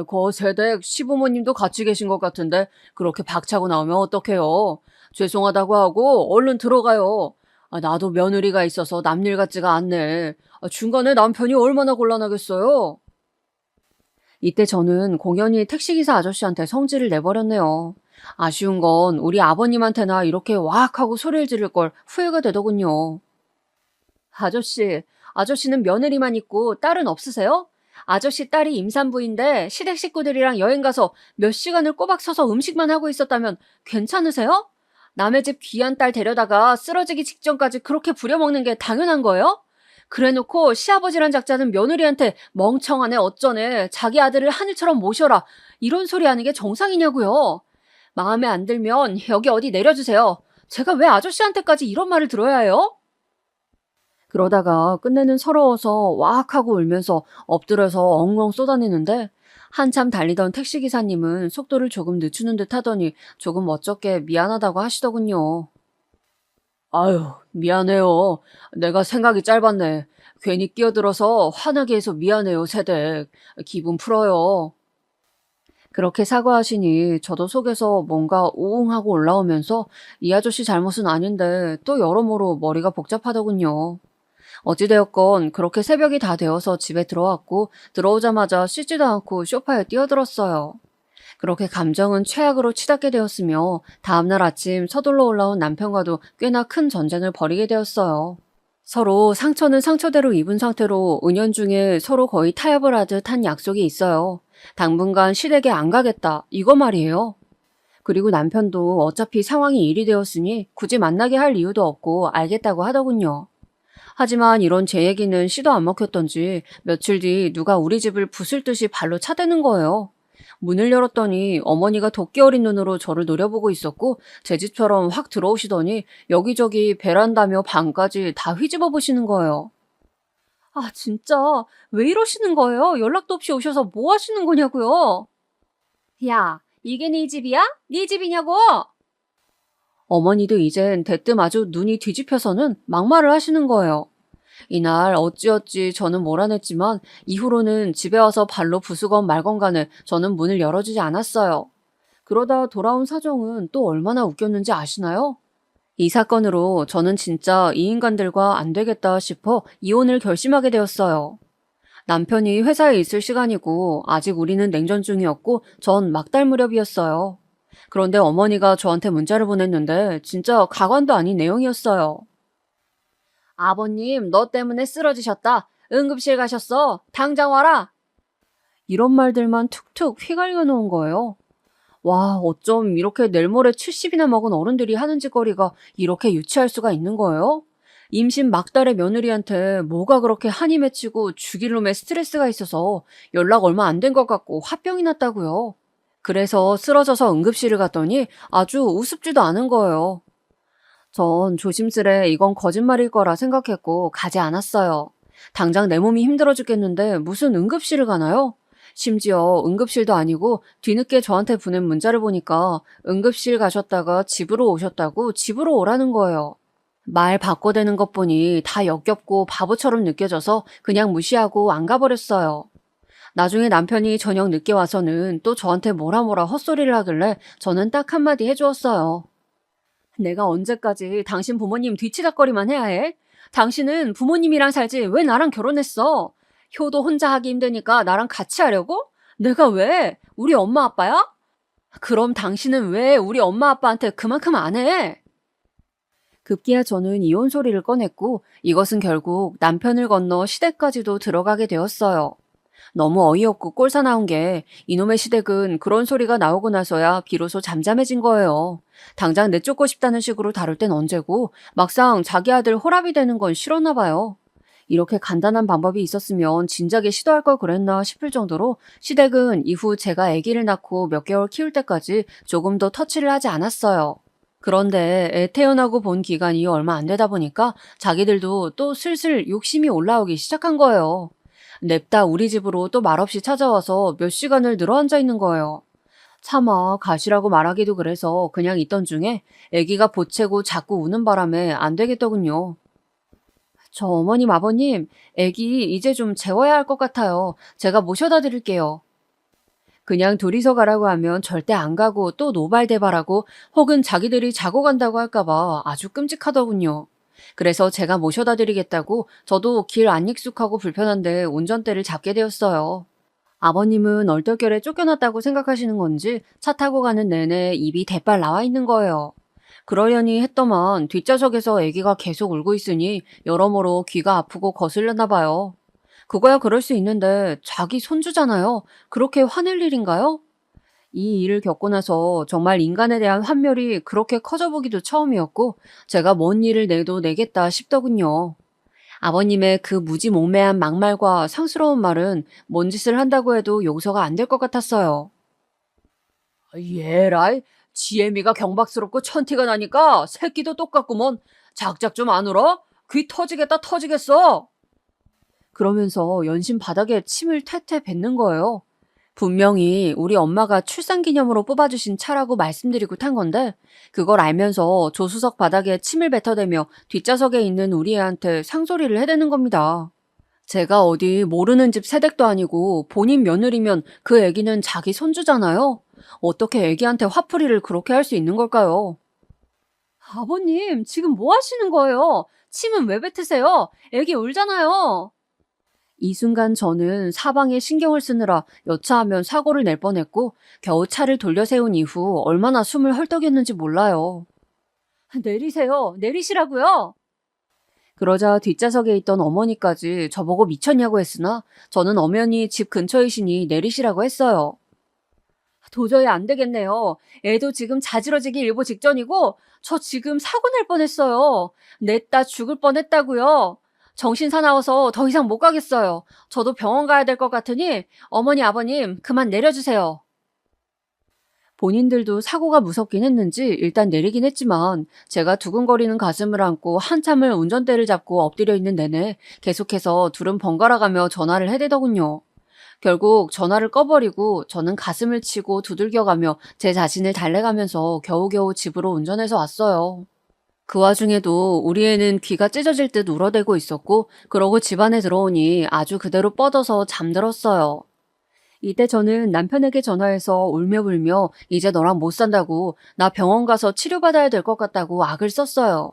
거 세댁 시부모님도 같이 계신 것 같은데 그렇게 박차고 나오면 어떡해요. 죄송하다고 하고 얼른 들어가요. 나도 며느리가 있어서 남일 같지가 않네. 중간에 남편이 얼마나 곤란하겠어요. 이때 저는 공연히 택시기사 아저씨한테 성질을 내버렸네요. 아쉬운 건 우리 아버님한테나 이렇게 와악 하고 소리를 지를 걸 후회가 되더군요. 아저씨는 며느리만 있고 딸은 없으세요? 아저씨 딸이 임산부인데 시댁 식구들이랑 여행 가서 몇 시간을 꼬박 서서 음식만 하고 있었다면 괜찮으세요? 남의 집 귀한 딸 데려다가 쓰러지기 직전까지 그렇게 부려먹는 게 당연한 거예요? 그래놓고 시아버지란 작자는 며느리한테 멍청하네 어쩌네 자기 아들을 하늘처럼 모셔라 이런 소리 하는 게 정상이냐고요. 마음에 안 들면 여기 어디 내려주세요. 제가 왜 아저씨한테까지 이런 말을 들어야 해요? 그러다가 끝내는 서러워서 와악 하고 울면서 엎드려서 엉엉 쏟아내는데 한참 달리던 택시기사님은 속도를 조금 늦추는 듯 하더니 조금 어쩌게 미안하다고 하시더군요. 아유, 미안해요. 내가 생각이 짧았네. 괜히 끼어들어서 화나게 해서 미안해요, 세댁. 기분 풀어요. 그렇게 사과하시니 저도 속에서 뭔가 우웅하고 올라오면서 이 아저씨 잘못은 아닌데 또 여러모로 머리가 복잡하더군요. 어찌되었건 그렇게 새벽이 다 되어서 집에 들어왔고 들어오자마자 씻지도 않고 소파에 뛰어들었어요. 그렇게 감정은 최악으로 치닫게 되었으며 다음날 아침 서둘러 올라온 남편과도 꽤나 큰 전쟁을 벌이게 되었어요. 서로 상처는 상처대로 입은 상태로 은연중에 서로 거의 타협을 하듯 한 약속이 있어요. 당분간 시댁에 안 가겠다 이거 말이에요. 그리고 남편도 어차피 상황이 일이 되었으니 굳이 만나게 할 이유도 없고 알겠다고 하더군요. 하지만 이런 제 얘기는 씨도 안 먹혔던지 며칠 뒤 누가 우리 집을 부술 듯이 발로 차대는 거예요. 문을 열었더니 어머니가 도끼 어린 눈으로 저를 노려보고 있었고 제 집처럼 확 들어오시더니 여기저기 베란다며 방까지 다 휘집어 보시는 거예요. 아, 진짜 왜 이러시는 거예요? 연락도 없이 오셔서 뭐 하시는 거냐고요? 야, 이게 네 집이야? 네 집이냐고? 어머니도 이젠 대뜸 아주 눈이 뒤집혀서는 막말을 하시는 거예요. 이날 어찌어찌 저는 몰아냈지만 이후로는 집에 와서 발로 부수건 말건 간에 저는 문을 열어주지 않았어요. 그러다 돌아온 사정은 또 얼마나 웃겼는지 아시나요? 이 사건으로 저는 진짜 이 인간들과 안 되겠다 싶어 이혼을 결심하게 되었어요. 남편이 회사에 있을 시간이고 아직 우리는 냉전 중이었고 전 막달 무렵이었어요. 그런데 어머니가 저한테 문자를 보냈는데 진짜 가관도 아닌 내용이었어요. 아버님, 너 때문에 쓰러지셨다. 응급실 가셨어. 당장 와라. 이런 말들만 툭툭 휘갈겨 놓은 거예요. 와, 어쩜 이렇게 내일 모레 70이나 먹은 어른들이 하는 짓거리가 이렇게 유치할 수가 있는 거예요? 임신 막달의 며느리한테 뭐가 그렇게 한이 맺히고 죽일 놈의 스트레스가 있어서 연락 얼마 안 된 것 같고 화병이 났다고요. 그래서 쓰러져서 응급실을 갔더니 아주 우습지도 않은 거예요. 전 조심스레 이건 거짓말일 거라 생각했고 가지 않았어요. 당장 내 몸이 힘들어 죽겠는데 무슨 응급실을 가나요? 심지어 응급실도 아니고 뒤늦게 저한테 보낸 문자를 보니까 응급실 가셨다가 집으로 오셨다고 집으로 오라는 거예요. 말 바꿔대는 것 보니 다 역겹고 바보처럼 느껴져서 그냥 무시하고 안 가버렸어요. 나중에 남편이 저녁 늦게 와서는 또 저한테 뭐라 헛소리를 하길래 저는 딱 한마디 해주었어요. 내가 언제까지 당신 부모님 뒤치다거리만 해야 해? 당신은 부모님이랑 살지 왜 나랑 결혼했어? 효도 혼자 하기 힘드니까 나랑 같이 하려고? 내가 왜? 우리 엄마 아빠야? 그럼 당신은 왜 우리 엄마 아빠한테 그만큼 안 해? 급기야 저는 이혼 소리를 꺼냈고 이것은 결국 남편을 건너 시댁까지도 들어가게 되었어요. 너무 어이없고 꼴사나운 게 이놈의 시댁은 그런 소리가 나오고 나서야 비로소 잠잠해진 거예요. 당장 내쫓고 싶다는 식으로 다룰 땐 언제고 막상 자기 아들 호랍이 되는 건 싫었나 봐요. 이렇게 간단한 방법이 있었으면 진작에 시도할 걸 그랬나 싶을 정도로 시댁은 이후 제가 아기를 낳고 몇 개월 키울 때까지 조금 더 터치를 하지 않았어요. 그런데 애 태어나고 본 기간이 얼마 안 되다 보니까 자기들도 또 슬슬 욕심이 올라오기 시작한 거예요. 냅다 우리 집으로 또 말없이 찾아와서 몇 시간을 늘어앉아 있는 거예요. 차마 가시라고 말하기도 그래서 그냥 있던 중에 아기가 보채고 자꾸 우는 바람에 안 되겠더군요. 저 어머님, 아버님, 아기 이제 좀 재워야 할 것 같아요. 제가 모셔다 드릴게요. 그냥 둘이서 가라고 하면 절대 안 가고 또 노발대발하고 혹은 자기들이 자고 간다고 할까봐 아주 끔찍하더군요. 그래서 제가 모셔다 드리겠다고 저도 길 안 익숙하고 불편한데 운전대를 잡게 되었어요. 아버님은 얼떨결에 쫓겨났다고 생각하시는 건지 차 타고 가는 내내 입이 대빨 나와 있는 거예요. 그러려니 했더만 뒷좌석에서 아기가 계속 울고 있으니 여러모로 귀가 아프고 거슬렸나 봐요. 그거야 그럴 수 있는데 자기 손주잖아요. 그렇게 화낼 일인가요? 이 일을 겪고 나서 정말 인간에 대한 환멸이 그렇게 커져보기도 처음이었고 제가 뭔 일을 내도 내겠다 싶더군요. 아버님의 그 무지몽매한 막말과 상스러운 말은 뭔 짓을 한다고 해도 용서가 안 될 것 같았어요. 얘라이, 지혜미가 경박스럽고 천티가 나니까 새끼도 똑같구먼. 작작 좀 안 울어? 귀 터지겠다 터지겠어. 그러면서 연신 바닥에 침을 퇴퇴 뱉는 거예요. 분명히 우리 엄마가 출산기념으로 뽑아주신 차라고 말씀드리고 탄 건데 그걸 알면서 조수석 바닥에 침을 뱉어대며 뒷좌석에 있는 우리 애한테 상소리를 해대는 겁니다. 제가 어디 모르는 집 새댁도 아니고 본인 며느리면 그 애기는 자기 손주잖아요. 어떻게 애기한테 화풀이를 그렇게 할 수 있는 걸까요? 아버님, 지금 뭐 하시는 거예요? 침은 왜 뱉으세요? 애기 울잖아요. 이 순간 저는 사방에 신경을 쓰느라 여차하면 사고를 낼 뻔했고 겨우 차를 돌려 세운 이후 얼마나 숨을 헐떡였는지 몰라요. 내리세요. 내리시라고요. 그러자 뒷좌석에 있던 어머니까지 저보고 미쳤냐고 했으나 저는 엄연히 집 근처이시니 내리시라고 했어요. 도저히 안 되겠네요. 애도 지금 자지러지기 일보 직전이고 저 지금 사고 날 뻔했어요. 냈다 죽을 뻔했다고요. 정신 사나워서 더 이상 못 가겠어요. 저도 병원 가야 될 것 같으니 어머니 아버님 그만 내려주세요. 본인들도 사고가 무섭긴 했는지 일단 내리긴 했지만 제가 두근거리는 가슴을 안고 한참을 운전대를 잡고 엎드려 있는 내내 계속해서 둘은 번갈아가며 전화를 해대더군요. 결국 전화를 꺼버리고 저는 가슴을 치고 두들겨가며 제 자신을 달래가면서 겨우겨우 집으로 운전해서 왔어요. 그 와중에도 우리 애는 귀가 찢어질 듯 울어대고 있었고 그러고 집 안에 들어오니 아주 그대로 뻗어서 잠들었어요. 이때 저는 남편에게 전화해서 울며불며 이제 너랑 못 산다고 나 병원 가서 치료받아야 될 것 같다고 악을 썼어요.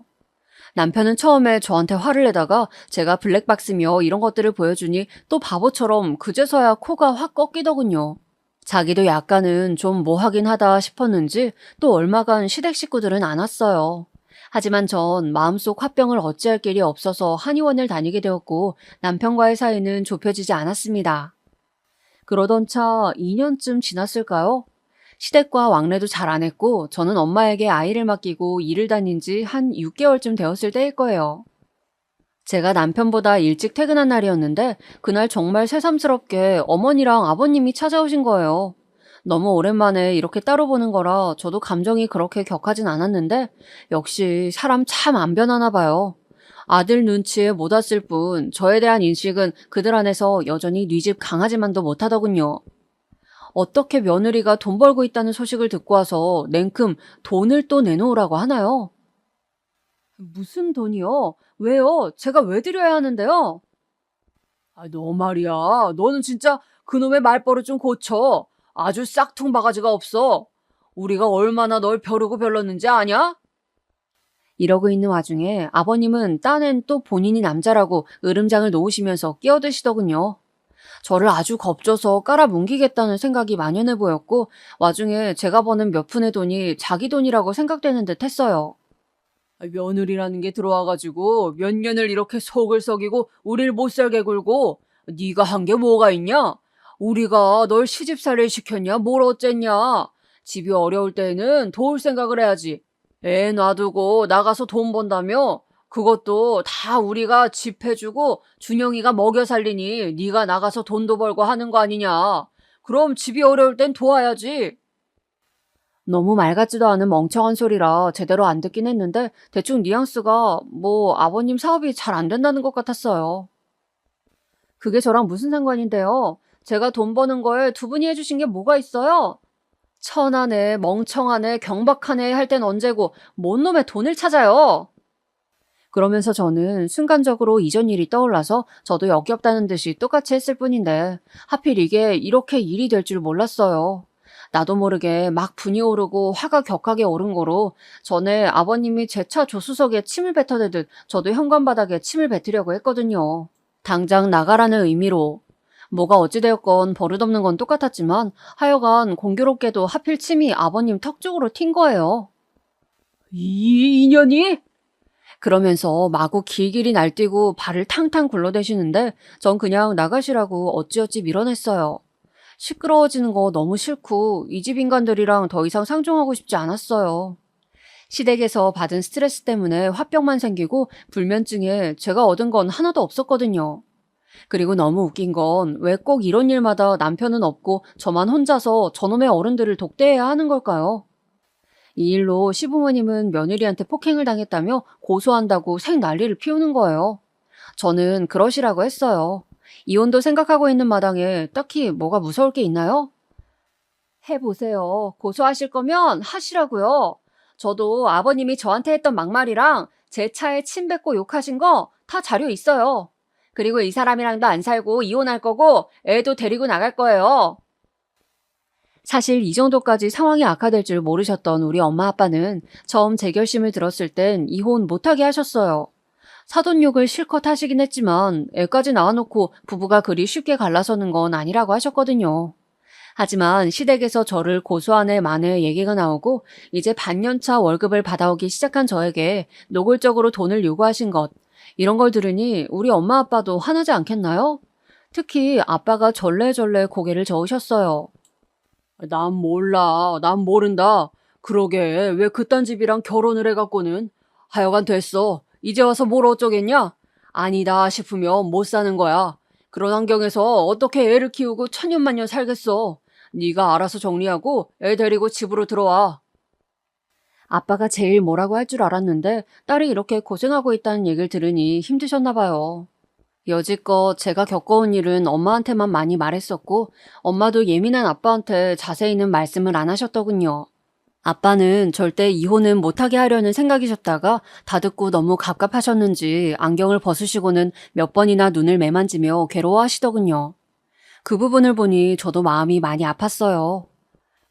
남편은 처음에 저한테 화를 내다가 제가 블랙박스며 이런 것들을 보여주니 또 바보처럼 그제서야 코가 확 꺾이더군요. 자기도 약간은 좀 뭐 하긴 하다 싶었는지 또 얼마간 시댁 식구들은 안 왔어요. 하지만 전 마음속 화병을 어찌할 길이 없어서 한의원을 다니게 되었고 남편과의 사이는 좁혀지지 않았습니다. 그러던 차 2년쯤 지났을까요? 시댁과 왕래도 잘 안 했고 저는 엄마에게 아이를 맡기고 일을 다닌 지 한 6개월쯤 되었을 때일 거예요. 제가 남편보다 일찍 퇴근한 날이었는데 그날 정말 새삼스럽게 어머니랑 아버님이 찾아오신 거예요. 너무 오랜만에 이렇게 따로 보는 거라 저도 감정이 그렇게 격하진 않았는데 역시 사람 참 안 변하나 봐요. 아들 눈치에 못 왔을 뿐 저에 대한 인식은 그들 안에서 여전히 네 집 강아지만도 못하더군요. 어떻게 며느리가 돈 벌고 있다는 소식을 듣고 와서 냉큼 돈을 또 내놓으라고 하나요? 무슨 돈이요? 왜요? 제가 왜 드려야 하는데요? 너 말이야. 너는 진짜 그놈의 말버릇 좀 고쳐. 아주 싹퉁 바가지가 없어. 우리가 얼마나 널 벼르고 별렀는지 아냐? 이러고 있는 와중에 아버님은 딴엔 또 본인이 남자라고 으름장을 놓으시면서 끼어드시더군요. 저를 아주 겁줘서 깔아뭉기겠다는 생각이 만연해 보였고 와중에 제가 버는 몇 푼의 돈이 자기 돈이라고 생각되는 듯 했어요. 며느리라는 게 들어와가지고 몇 년을 이렇게 속을 썩이고 우릴 못살게 굴고 네가 한 게 뭐가 있냐? 우리가 널 시집살이를 시켰냐? 뭘 어쨌냐? 집이 어려울 때에는 도울 생각을 해야지. 애 놔두고 나가서 돈 번다며? 그것도 다 우리가 집 해주고 준영이가 먹여 살리니 네가 나가서 돈도 벌고 하는 거 아니냐. 그럼 집이 어려울 땐 도와야지. 너무 말 같지도 않은 멍청한 소리라 제대로 안 듣긴 했는데 대충 뉘앙스가 뭐 아버님 사업이 잘 안 된다는 것 같았어요. 그게 저랑 무슨 상관인데요. 제가 돈 버는 거에 두 분이 해주신 게 뭐가 있어요? 천하네, 멍청하네, 경박하네 할 땐 언제고 뭔 놈의 돈을 찾아요. 그러면서 저는 순간적으로 이전 일이 떠올라서 저도 역겹다는 듯이 똑같이 했을 뿐인데 하필 이게 이렇게 일이 될 줄 몰랐어요. 나도 모르게 막 분이 오르고 화가 격하게 오른 거로 전에 아버님이 제 차 조수석에 침을 뱉어대듯 저도 현관바닥에 침을 뱉으려고 했거든요. 당장 나가라는 의미로. 뭐가 어찌되었건 버릇없는 건 똑같았지만 하여간 공교롭게도 하필 침이 아버님 턱 쪽으로 튄 거예요. 이 인연이? 그러면서 마구 길길이 날뛰고 발을 탕탕 굴러대시는데 전 그냥 나가시라고 어찌어찌 밀어냈어요. 시끄러워지는 거 너무 싫고 이 집 인간들이랑 더 이상 상종하고 싶지 않았어요. 시댁에서 받은 스트레스 때문에 화병만 생기고 불면증에 제가 얻은 건 하나도 없었거든요. 그리고 너무 웃긴 건 왜 꼭 이런 일마다 남편은 없고 저만 혼자서 저놈의 어른들을 독대해야 하는 걸까요? 이 일로 시부모님은 며느리한테 폭행을 당했다며 고소한다고 생 난리를 피우는 거예요. 저는 그러시라고 했어요. 이혼도 생각하고 있는 마당에 딱히 뭐가 무서울 게 있나요? 해보세요. 고소하실 거면 하시라고요. 저도 아버님이 저한테 했던 막말이랑 제 차에 침 뱉고 욕하신 거 다 자료 있어요. 그리고 이 사람이랑도 안 살고 이혼할 거고 애도 데리고 나갈 거예요. 사실 이 정도까지 상황이 악화될 줄 모르셨던 우리 엄마 아빠는 처음 제 결심을 들었을 땐 이혼 못하게 하셨어요. 사돈욕을 실컷 하시긴 했지만 애까지 낳아놓고 부부가 그리 쉽게 갈라서는 건 아니라고 하셨거든요. 하지만 시댁에서 저를 고소한 애 만에 얘기가 나오고 이제 반년차 월급을 받아오기 시작한 저에게 노골적으로 돈을 요구하신 것, 이런 걸 들으니 우리 엄마 아빠도 화나지 않겠나요? 특히 아빠가 절레절레 고개를 저으셨어요. 난 몰라. 난 모른다. 그러게 왜 그딴 집이랑 결혼을 해갖고는. 하여간 됐어. 이제 와서 뭘 어쩌겠냐? 아니다 싶으면 못 사는 거야. 그런 환경에서 어떻게 애를 키우고 천년만년 살겠어. 네가 알아서 정리하고 애 데리고 집으로 들어와. 아빠가 제일 뭐라고 할 줄 알았는데 딸이 이렇게 고생하고 있다는 얘기를 들으니 힘드셨나 봐요. 여지껏 제가 겪어온 일은 엄마한테만 많이 말했었고 엄마도 예민한 아빠한테 자세히는 말씀을 안 하셨더군요. 아빠는 절대 이혼은 못하게 하려는 생각이셨다가 다 듣고 너무 갑갑하셨는지 안경을 벗으시고는 몇 번이나 눈을 매만지며 괴로워하시더군요. 그 부분을 보니 저도 마음이 많이 아팠어요.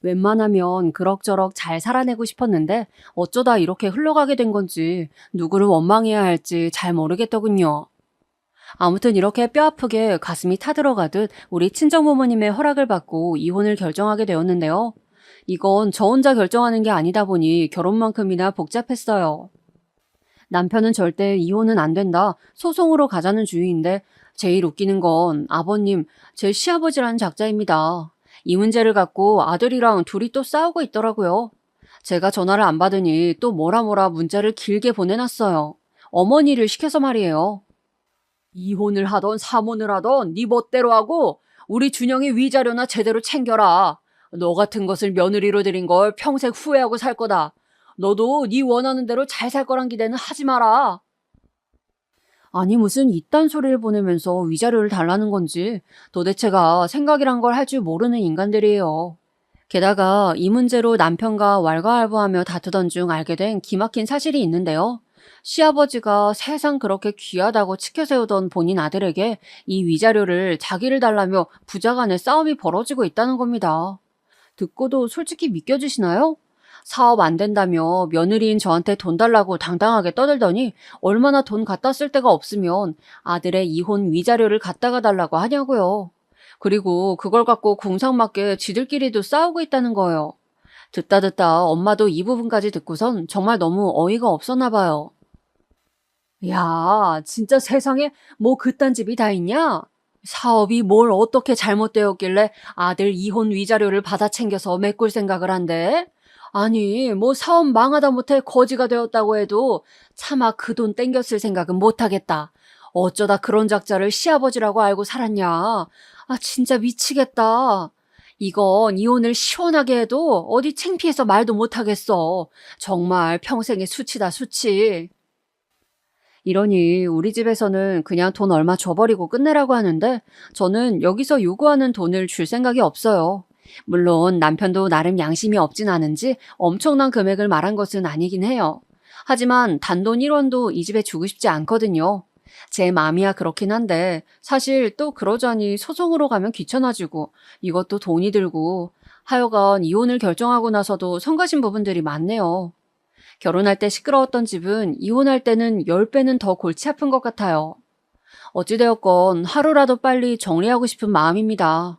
웬만하면 그럭저럭 잘 살아내고 싶었는데 어쩌다 이렇게 흘러가게 된 건지 누구를 원망해야 할지 잘 모르겠더군요. 아무튼 이렇게 뼈아프게 가슴이 타들어가듯 우리 친정부모님의 허락을 받고 이혼을 결정하게 되었는데요. 이건 저 혼자 결정하는 게 아니다 보니 결혼만큼이나 복잡했어요. 남편은 절대 이혼은 안 된다, 소송으로 가자는 주의인데 제일 웃기는 건 아버님, 제 시아버지라는 작자입니다. 이 문제를 갖고 아들이랑 둘이 또 싸우고 있더라고요. 제가 전화를 안 받으니 또 뭐라 문자를 길게 보내놨어요. 어머니를 시켜서 말이에요. 이혼을 하던 사모를 하던 네 멋대로 하고 우리 준영이 위자료나 제대로 챙겨라. 너 같은 것을 며느리로 들인 걸 평생 후회하고 살 거다. 너도 네 원하는 대로 잘 살 거란 기대는 하지 마라. 아니 무슨 이딴 소리를 보내면서 위자료를 달라는 건지 도대체가 생각이란 걸 할 줄 모르는 인간들이에요. 게다가 이 문제로 남편과 왈가왈부하며 다투던 중 알게 된 기막힌 사실이 있는데요. 시아버지가 세상 그렇게 귀하다고 치켜세우던 본인 아들에게 이 위자료를 자기를 달라며 부자 간의 싸움이 벌어지고 있다는 겁니다. 듣고도 솔직히 믿겨지시나요? 사업 안 된다며 며느리인 저한테 돈 달라고 당당하게 떠들더니 얼마나 돈 갖다 쓸 데가 없으면 아들의 이혼 위자료를 갖다가 달라고 하냐고요. 그리고 그걸 갖고 궁상맞게 지들끼리도 싸우고 있다는 거예요. 듣다 엄마도 이 부분까지 듣고선 정말 너무 어이가 없었나 봐요. 야, 진짜 세상에 뭐 그딴 집이 다 있냐? 사업이 뭘 어떻게 잘못되었길래 아들 이혼 위자료를 받아 챙겨서 메꿀 생각을 한대? 아니, 뭐 사업 망하다 못해 거지가 되었다고 해도 차마 그 돈 땡겼을 생각은 못하겠다. 어쩌다 그런 작자를 시아버지라고 알고 살았냐? 아, 진짜 미치겠다. 이건 이혼을 시원하게 해도 어디 창피해서 말도 못하겠어. 정말 평생의 수치다, 수치. 이러니 우리 집에서는 그냥 돈 얼마 줘버리고 끝내라고 하는데 저는 여기서 요구하는 돈을 줄 생각이 없어요. 물론 남편도 나름 양심이 없진 않은지 엄청난 금액을 말한 것은 아니긴 해요. 하지만 단돈 1원도 이 집에 주고 싶지 않거든요. 제 마음이야 그렇긴 한데 사실 또 그러자니 소송으로 가면 귀찮아지고 이것도 돈이 들고 하여간 이혼을 결정하고 나서도 성가신 부분들이 많네요. 결혼할 때 시끄러웠던 집은 이혼할 때는 10배는 더 골치 아픈 것 같아요. 어찌되었건 하루라도 빨리 정리하고 싶은 마음입니다.